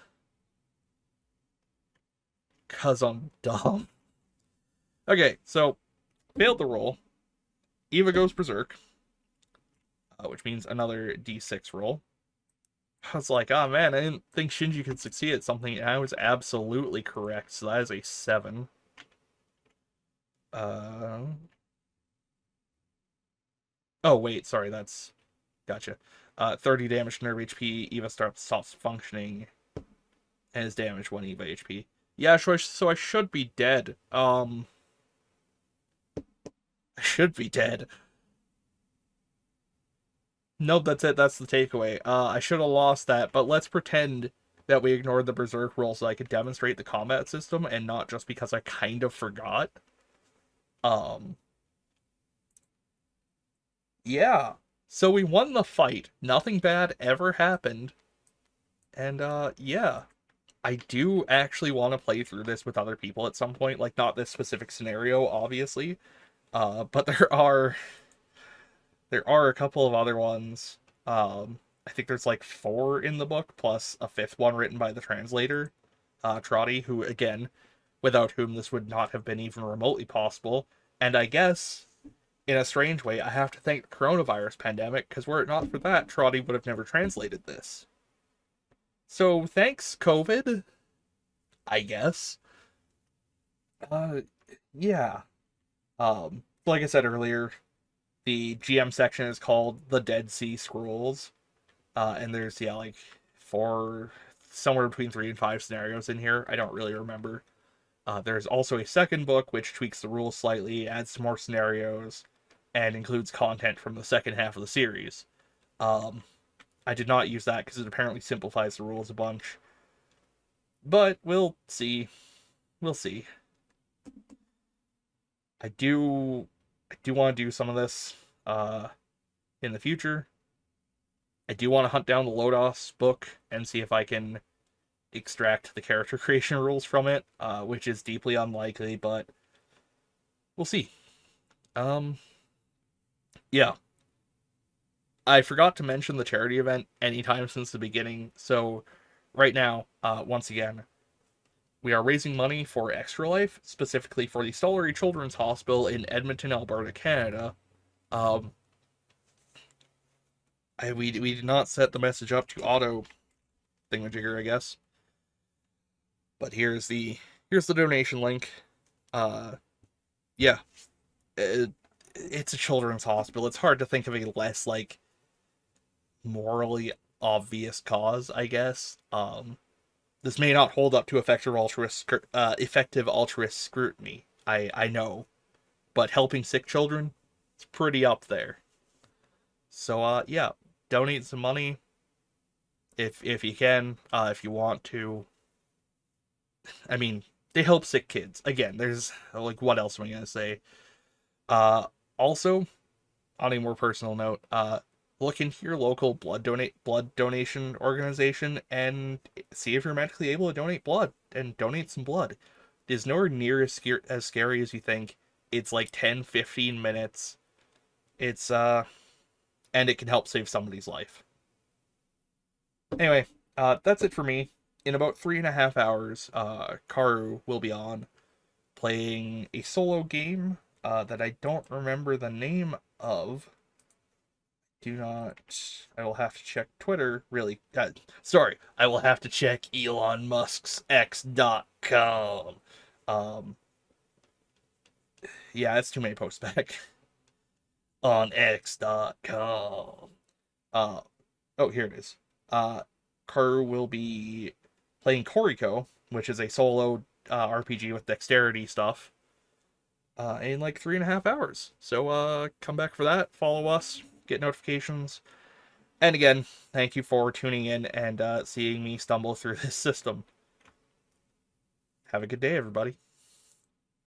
Speaker 1: Cause I'm dumb. Okay, so failed the roll. Eva goes berserk, which means another d6 roll. I was like, oh man, I didn't think Shinji could succeed at something, and I was absolutely correct. So that is a 7. Uh, oh wait, sorry, that's gotcha. 30 damage to NERV HP. Eva stops functioning and is damaged 1 Eva HP. Yeah, so I should be dead. I should be dead. Nope, that's it. That's the takeaway. I should have lost that, but let's pretend that we ignored the berserk roll so I could demonstrate the combat system and not just because I kind of forgot. Um, yeah. So we won the fight. Nothing bad ever happened. And yeah. I do actually want to play through this with other people at some point, like not this specific scenario, obviously. But there are a couple of other ones. I think there's like 4 in the book, plus a 5th one written by the translator, Trotty, who, again, without whom this would not have been even remotely possible. And I guess, in a strange way, I have to thank the coronavirus pandemic, because were it not for that, Trotty would have never translated this. So, thanks, COVID, I guess. Uh, yeah. Like I said earlier, the GM section is called the Dead Sea Scrolls. And there's, yeah, like 4, somewhere between 3 and 5 scenarios in here. I don't really remember. There's also a second book which tweaks the rules slightly, adds some more scenarios, and includes content from the second half of the series. Um, I did not use that because it apparently simplifies the rules a bunch. But we'll see. We'll see. I do want to do some of this in the future. I do want to hunt down the Lodos book and see if I can extract the character creation rules from it, which is deeply unlikely, but we'll see. Um, yeah. I forgot to mention the charity event anytime since the beginning, so right now, once again, we are raising money for Extra Life, specifically for the Stollery Children's Hospital in Edmonton, Alberta, Canada. Um, we did not set the message up to auto thingamajigger, I guess. But here's the donation link. Yeah, it's a children's hospital. It's hard to think of a less like morally obvious cause, I guess. This may not hold up to effective altruist scrutiny. I know, but helping sick children, it's pretty up there. So yeah, donate some money if you can, if you want to. I mean, they help sick kids. Again, there's like, what else am I gonna say? Uh, Also, on a more personal note, look into your local blood donation organization and see if you're medically able to donate blood and donate some blood. It is nowhere near as scary as you think. It's like 10-15 minutes. It's and it can help save somebody's life. Anyway, that's it for me. In about 3.5 hours, Karu will be on playing a solo game that I don't remember the name of. Do not. I will have to check Twitter. Really. Sorry. I will have to check Elon Musk's X.com. Um, yeah, it's too many posts back on X.com. Uh, oh, here it is. Karu will be playing Koriko, which is a solo RPG with dexterity stuff, in like 3.5 hours. So come back for that. Follow us. Get notifications. And again, thank you for tuning in and seeing me stumble through this system. Have a good day, everybody.